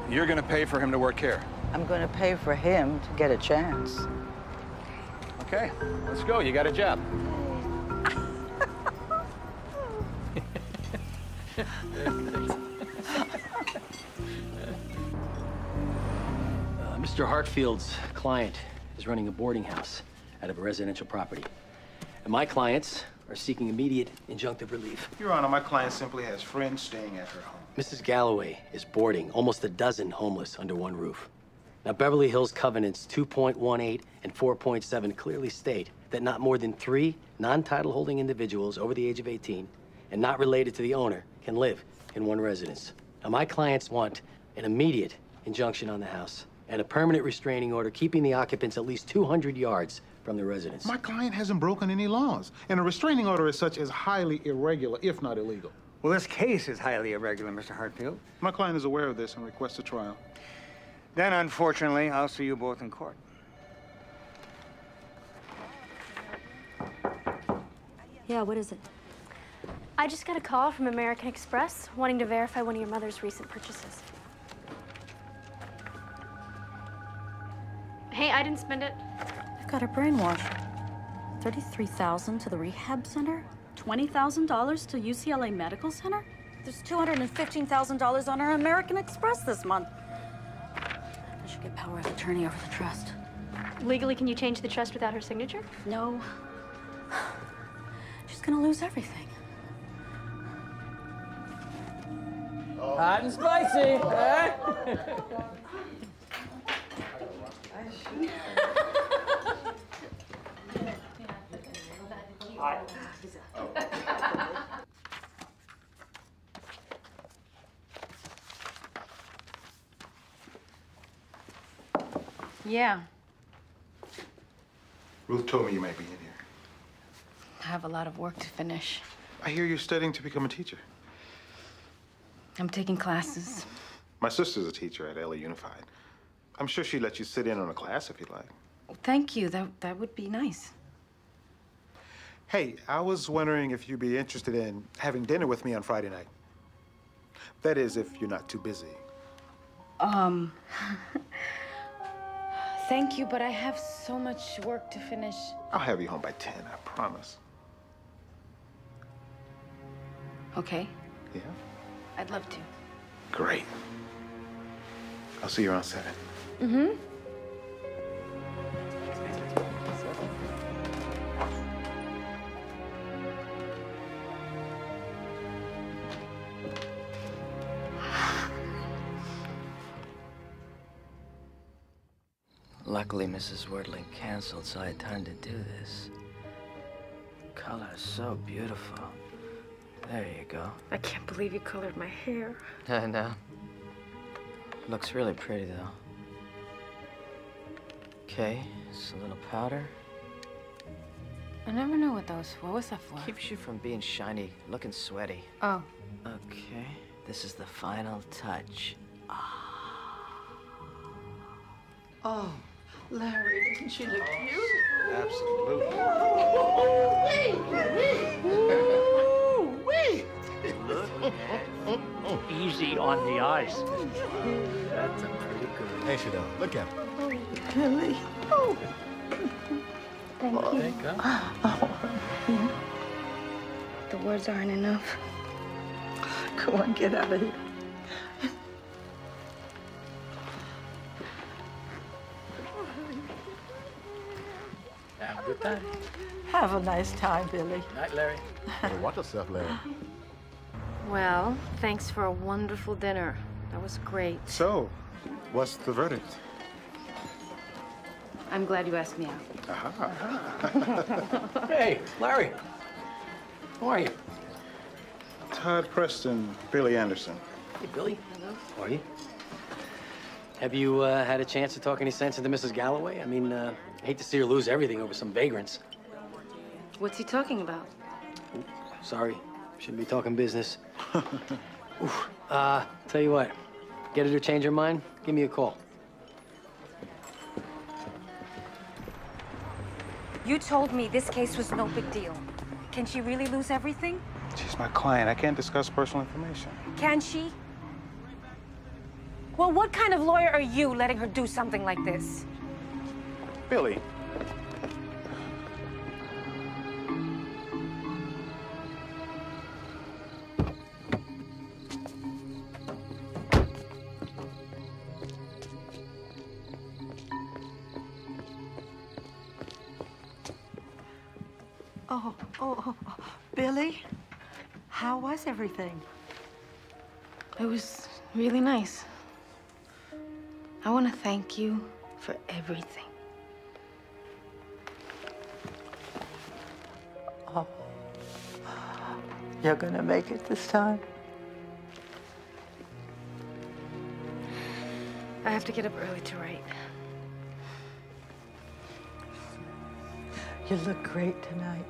You're gonna pay for him to work here. I'm going to pay for him to get a chance. Okay, let's go. You got a job. Mr. Hartfield's client is running a boarding house out of a residential property. And my clients are seeking immediate injunctive relief. Your Honor, my client simply has friends staying at her home. Mrs. Galloway is boarding almost a dozen homeless under one roof. Now, Beverly Hills covenants 2.18 and 4.7 clearly state that not more than 3 non-title holding individuals over the age of 18 and not related to the owner can live in one residence. Now, my clients want an immediate injunction on the house and a permanent restraining order keeping the occupants at least 200 yards from the residence. My client hasn't broken any laws, and a restraining order as such is highly irregular, if not illegal. Well, this case is highly irregular, Mr. Hartfield. My client is aware of this and requests a trial. Then, unfortunately, I'll see you both in court. Yeah, what is it? I just got a call from American Express wanting to verify one of your mother's recent purchases. Hey, I didn't spend it. I've got her brainwashed. $33,000 to the rehab center? $20,000 to UCLA Medical Center? There's $215,000 on our American Express this month. I should get power of attorney over the trust. Legally, can you change the trust without her signature? No. She's gonna lose everything. Hot and spicy, eh? Yeah. Ruth told me you might be in here. I have a lot of work to finish. I hear you're studying to become a teacher. I'm taking classes. My sister's a teacher at LA Unified. I'm sure she'd let you sit in on a class if you'd like. Thank you. That would be nice. Hey, I was wondering if you'd be interested in having dinner with me on Friday night. That is, if you're not too busy. Thank you, but I have so much work to finish. I'll have you home by 10, I promise. Okay. Yeah? I'd love to. Great. I'll see you around 7. Mm-hmm. Luckily, Mrs. Wordling canceled, so I had time to do this. Color is so beautiful. There you go. I can't believe you colored my hair. I know. Looks really pretty, though. Okay, just a little powder. I never knew what that was for. What's that for? Keeps you from being shiny, looking sweaty. Oh. Okay, this is the final touch. Oh, Larry, doesn't she look beautiful? Absolutely. Easy on the eyes. That's a pretty good. Ain't she though? Look at her. Billy. Oh. Thank you. Thank God. The words aren't enough. Go on, get out of here. Have a good time. Have a nice time, Billy. Night, Larry. Hey, watch yourself, Larry. Well, thanks for a wonderful dinner. That was great. So, what's the verdict? I'm glad you asked me out. Hey, Larry. How are you? Todd Preston, Billy Anderson. Hey, Billy. Hello. How are you? Have you had a chance to talk any sense into Mrs. Galloway? I mean, I hate to see her lose everything over some vagrants. What's he talking about? Ooh, sorry. Shouldn't be talking business. Oof. Tell you what. Get her to change her mind? Give me a call. You told me this case was no big deal. Can she really lose everything? She's my client. I can't discuss personal information. Can she? Well, what kind of lawyer are you letting her do something like this? Billy. Oh, Billy, how was everything? It was really nice. I want to thank you for everything. Oh, you're gonna make it this time? I have to get up early to write. You look great tonight.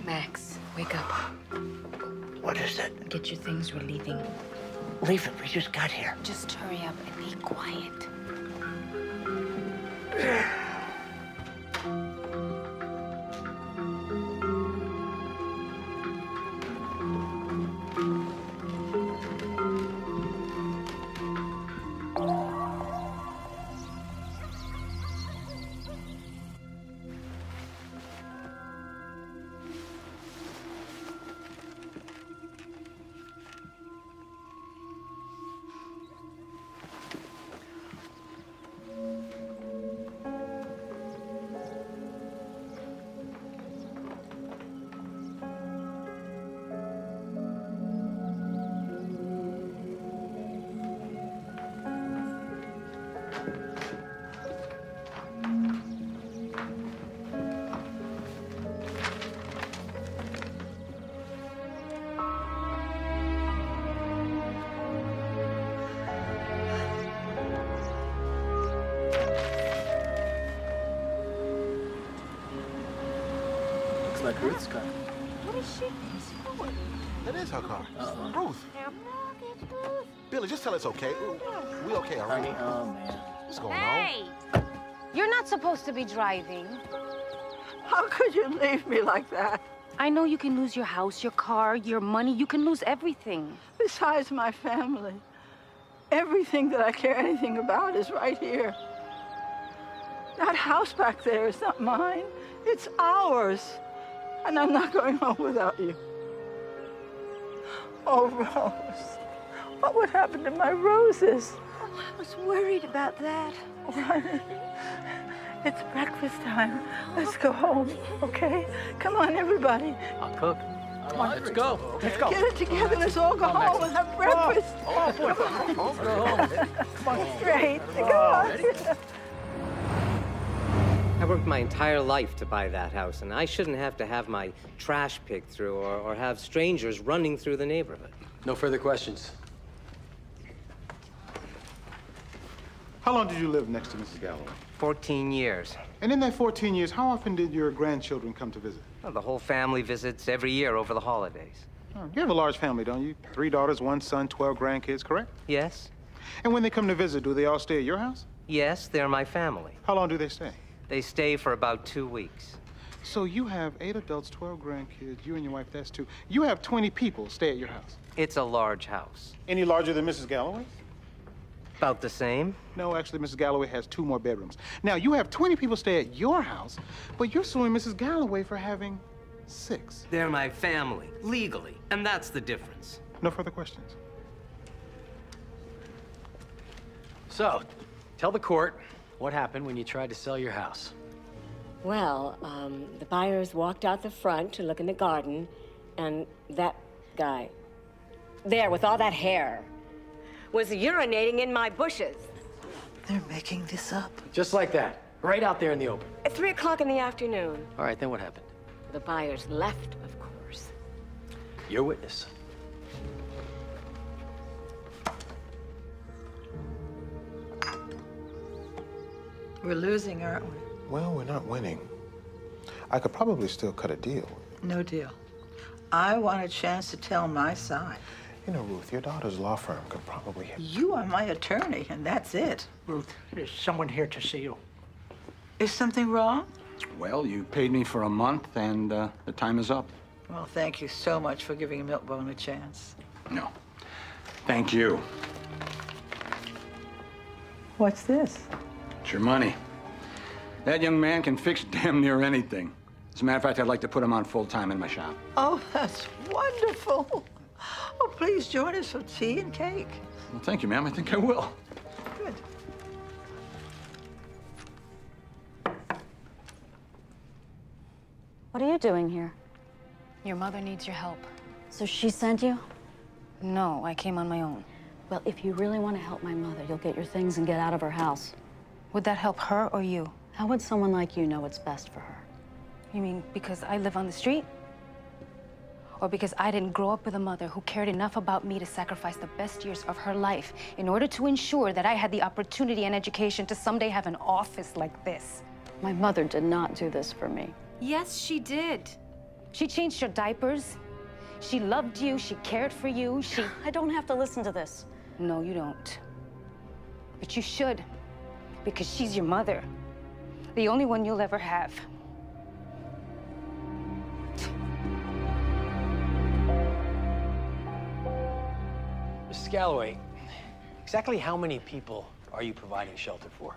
Max, wake up. What is it? Get your things, we're leaving. Leave it, we just got here. Just hurry up and be quiet. Like Ruth's car. What is she doing? That is her car. Ruth. Billy, just tell us okay. We okay, all right? Honey, oh, man. What's going Hey! You're not supposed to be driving. How could you leave me like that? I know you can lose your house, your car, your money. You can lose everything. Besides my family, everything that I care anything about is right here. That house back there is not mine. It's ours. And I'm not going home without you. Oh, Rose, what would happen to my roses? Oh, I was worried about that. It's breakfast time. Let's go home, okay? Come on, everybody. I'll cook. Come on, let's go. Let's go. Get it together. Let's all go home and have breakfast. Come on. Come on. Straight. Come on. I worked my entire life to buy that house, and I shouldn't have to have my trash picked through or have strangers running through the neighborhood. No further questions. How long did you live next to Mrs. Galloway? 14 years. And in that 14 years, how often did your grandchildren come to visit? Well, the whole family visits every year over the holidays. Oh, you have a large family, don't you? 3 daughters, 1 son, 12 grandkids, correct? Yes. And when they come to visit, do they all stay at your house? Yes, they're my family. How long do they stay? They stay for about 2 weeks. So you have 8 adults, 12 grandkids, you and your wife, that's 2. You have 20 people stay at your house. It's a large house. Any larger than Mrs. Galloway's? About the same. No, actually, Mrs. Galloway has 2 more bedrooms. Now, you have 20 people stay at your house, but you're suing Mrs. Galloway for having 6. They're my family, legally, and that's the difference. No further questions. So, tell the court what happened when you tried to sell your house. Well, the buyers walked out the front to look in the garden, and that guy, there with all that hair, was urinating in my bushes. They're making this up. Just like that, right out there in the open. At 3 o'clock in the afternoon. All right, then what happened? The buyers left, of course. Your witness. We're losing, aren't we? Well, we're not winning. I could probably still cut a deal. No deal. I want a chance to tell my side. You know, Ruth, your daughter's law firm could probably... You are my attorney, and that's it. Ruth, there's someone here to see you. Is something wrong? Well, you paid me for a month, and the time is up. Well, thank you so much for giving Milkbone a chance. No. Thank you. What's this? It's your money. That young man can fix damn near anything. As a matter of fact, I'd like to put him on full-time in my shop. Oh, that's wonderful. Oh, please join us for tea and cake. Well, thank you, ma'am. I think I will. Good. What are you doing here? Your mother needs your help. So she sent you? No, I came on my own. Well, if you really want to help my mother, you'll get your things and get out of her house. Would that help her or you? How would someone like you know what's best for her? You mean because I live on the street? Or because I didn't grow up with a mother who cared enough about me to sacrifice the best years of her life in order to ensure that I had the opportunity and education to someday have an office like this? My mother did not do this for me. Yes, she did. She changed your diapers. She loved you. She cared for you. I don't have to listen to this. No, you don't. But you should, because she's your mother. The only one you'll ever have. Mrs. Galloway, exactly how many people are you providing shelter for?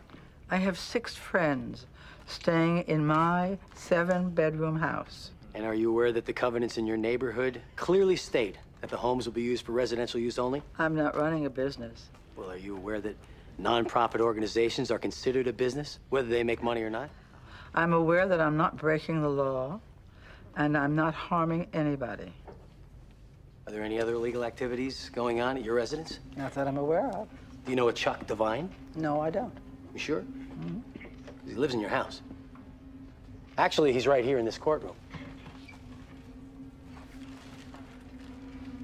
I have 6 friends staying in my 7-bedroom house. And are you aware that the covenants in your neighborhood clearly state that the homes will be used for residential use only? I'm not running a business. Well, are you aware that non-profit organizations are considered a business, whether they make money or not? I'm aware that I'm not breaking the law, and I'm not harming anybody. Are there any other illegal activities going on at your residence? Not that I'm aware of. Do you know a Chuck Devine? No, I don't. You sure? He lives in your house. Actually, he's right here in this courtroom.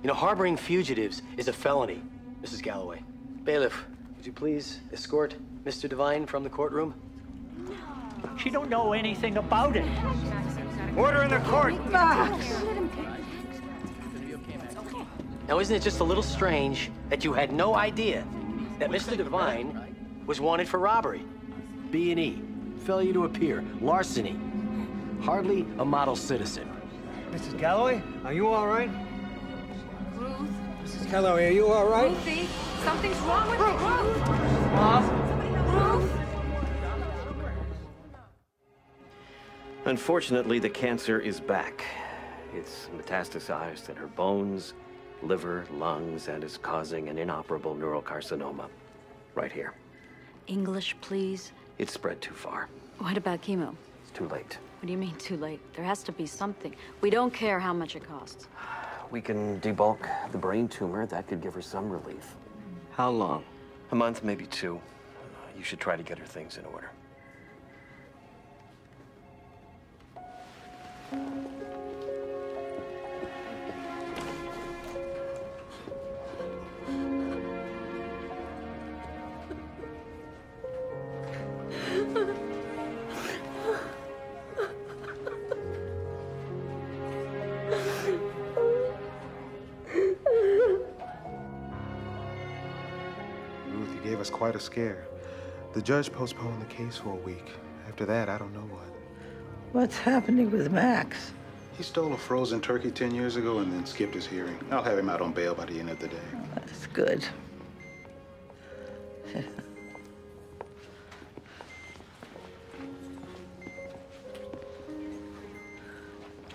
You know, harboring fugitives is a felony, Mrs. Galloway. Bailiff, would you please escort Mr. Devine from the courtroom? She don't know anything about it. Order in the court. Max! Now, isn't it just a little strange that you had no idea that Mr. Devine was wanted for robbery, B&E, failure to appear, larceny, hardly a model citizen? Mrs. Galloway, are you all right? Ruth. Mrs. Galloway, are you all right? Ruthie, something's wrong with you. Ruth. Ruth. Unfortunately, the cancer is back. It's metastasized in her bones, liver, lungs, and is causing an inoperable neurocarcinoma right here. English, please. It's spread too far. What about chemo? It's too late. What do you mean, too late? There has to be something. We don't care how much it costs. We can debulk the brain tumor. That could give her some relief. How long? A month, maybe 2. You should try to get her things in order. Quite a scare. The judge postponed the case for a week. After that, I don't know what. What's happening with Max? He stole a frozen turkey 10 years ago and then skipped his hearing. I'll have him out on bail by the end of the day. That's good.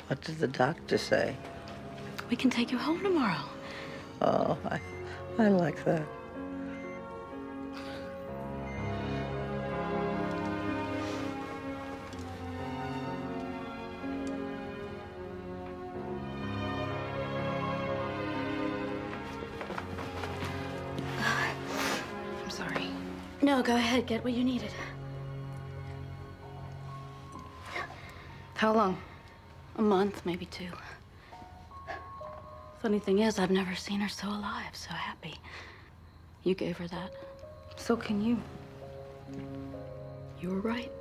What did the doctor say? We can take you home tomorrow. Oh, I like that. No, go ahead. Get what you needed. How long? A month, maybe 2. Funny thing is, I've never seen her so alive, so happy. You gave her that. So can you. You were right.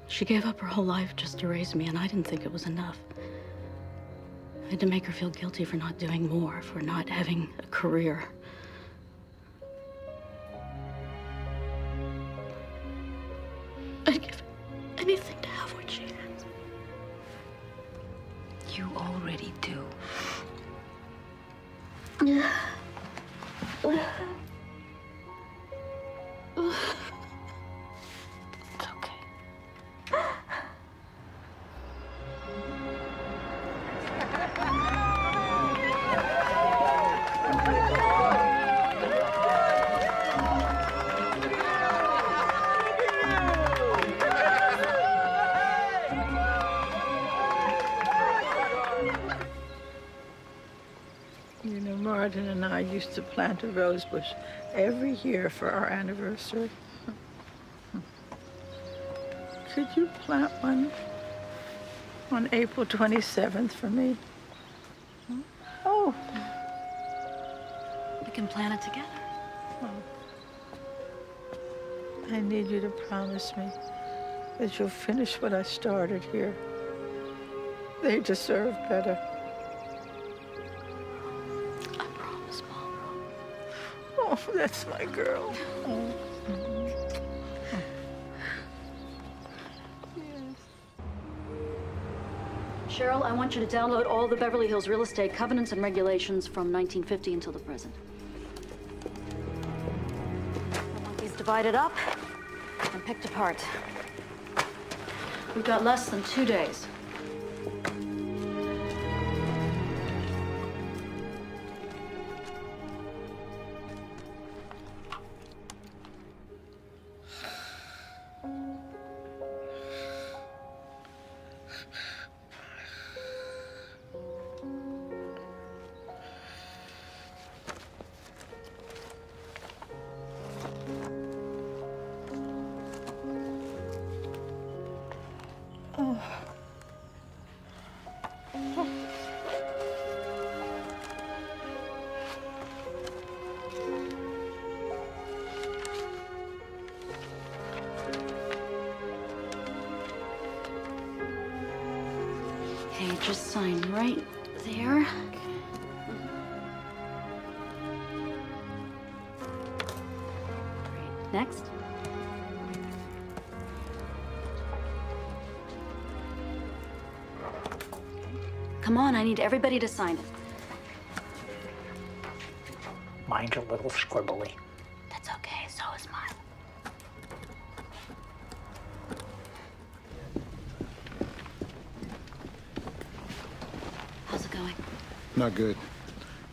She gave up her whole life just to raise me, and I didn't think it was enough. I had to make her feel guilty for not doing more, for not having a career. I'd give anything to have what she has. You already do. It's okay. You know, Martin and I used to plant a rose bush every year for our anniversary. Could you plant one on April 27th for me? Oh. We can plan it together. I need you to promise me that you'll finish what I started here. They deserve better. I promise, Mom. Oh, that's my girl. Oh. Cheryl, I want you to download all the Beverly Hills real estate covenants and regulations from 1950 until the present. I want these divided up and picked apart. We've got less than 2 days. Okay, just sign right there. Great. Next. Come on, I need everybody to sign it. Mine's a little scribbly. That's okay, so is mine. How's it going? Not good.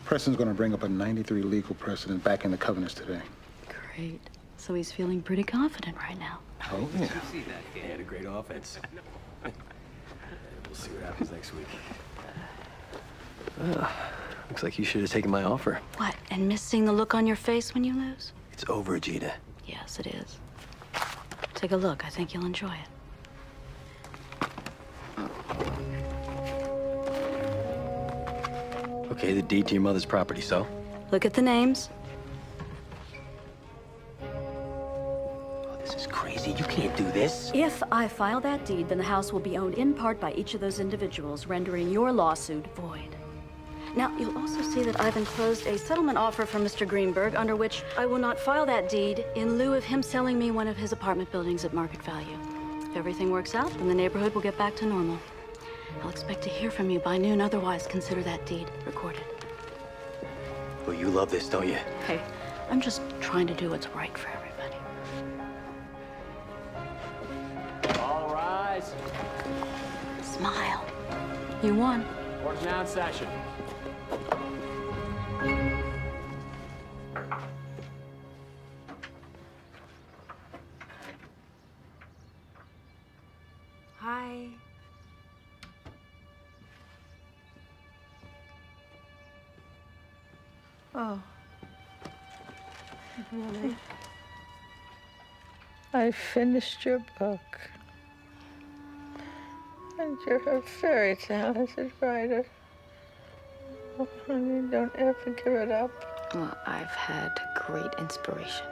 Preston's going to bring up a 93 legal precedent back in the covenants today. Great. So he's feeling pretty confident right now. Oh, yeah. They had a great offense. We'll see what happens next week. Looks like you should have taken my offer. What, and miss seeing the look on your face when you lose? It's over, Gita. Yes, it is. Take a look. I think you'll enjoy it. Okay, the deed to your mother's property, so? Look at the names. This is crazy. You can't do this. If I file that deed, then the house will be owned in part by each of those individuals, rendering your lawsuit void. Now, you'll also see that I've enclosed a settlement offer from Mr. Greenberg, under which I will not file that deed in lieu of him selling me one of his apartment buildings at market value. If everything works out, then the neighborhood will get back to normal. I'll expect to hear from you by noon, otherwise consider that deed recorded. Well, you love this, don't you? Hey, I'm just trying to do what's right for everybody. All rise. Smile. You won. Court's now in session. Hi. Oh. Really? I finished your book. And you're a very talented writer. Oh, honey, don't ever give it up. Well, I've had great inspiration.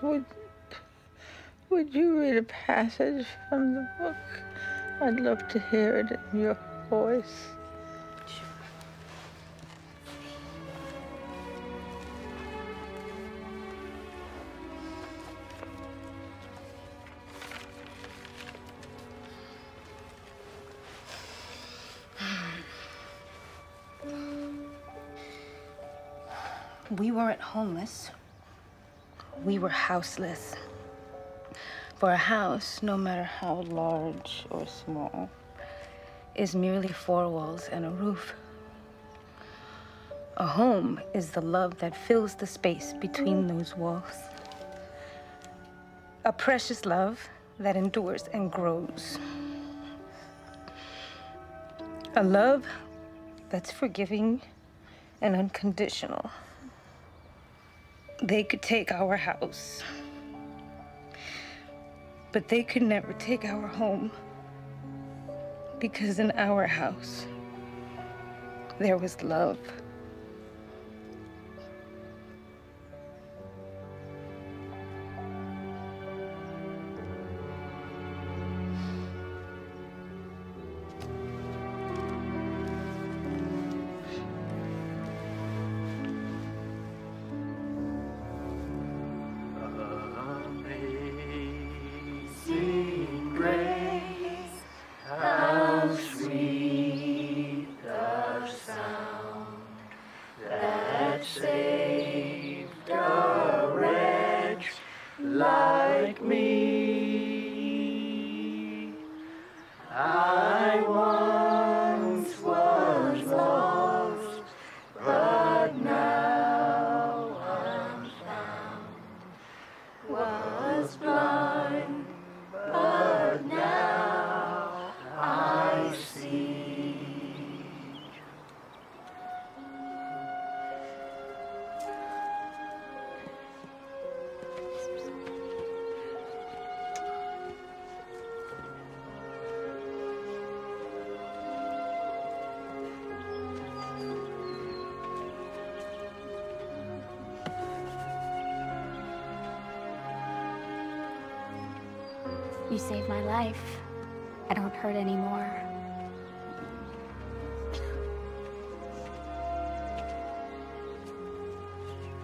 Would you read a passage from the book? I'd love to hear it in your voice. We weren't homeless. We were houseless. For a house, no matter how large or small, is merely four walls and a roof. A home is the love that fills the space between those walls. A precious love that endures and grows. A love that's forgiving and unconditional. They could take our house, but they could never take our home, because in our house, there was love. You saved my life. I don't hurt anymore.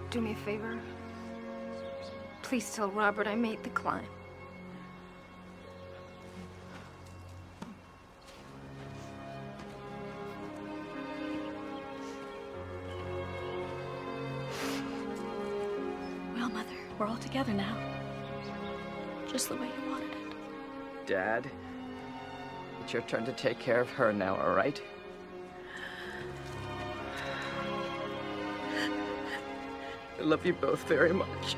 Do me a favor. Please tell Robert I made the climb. Well, Mother, we're all together now. Just the way you wanted it. Dad, it's your turn to take care of her now, all right? I love you both very much.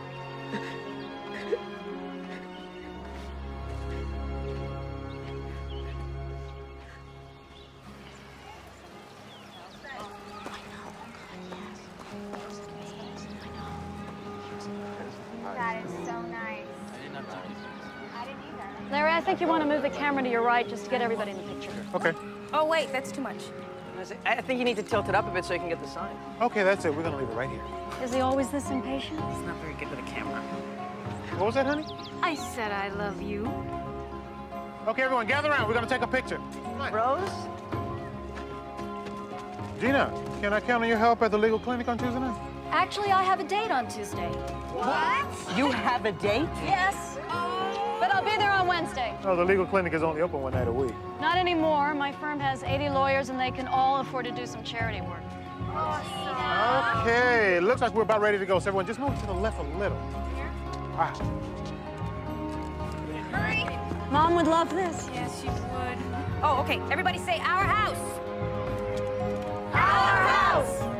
That is so nice. I didn't either. Larry, I think you want to move the camera to your right just to get everybody in the picture. Okay. Oh, wait, that's too much. I think you need to tilt it up a bit so you can get the sign. Okay, that's it. We're gonna leave it right here. Is he always this impatient? He's not very good with a camera. What was that, honey? I said I love you. Okay, everyone, gather around. We're gonna take a picture. Rose? Gina, can I count on your help at the legal clinic on Tuesday night? Actually, I have a date on Tuesday. What? You have a date? Yes. But I'll be there on Wednesday. Oh, the legal clinic is only open one night a week. Not anymore. My firm has 80 lawyers, and they can all afford to do some charity work. Okay, looks like we're about ready to go. So everyone, just move to the left a little. Wow. Hurry. Mom would love this. Yes, she would. Oh, okay. Everybody say our house. Our house.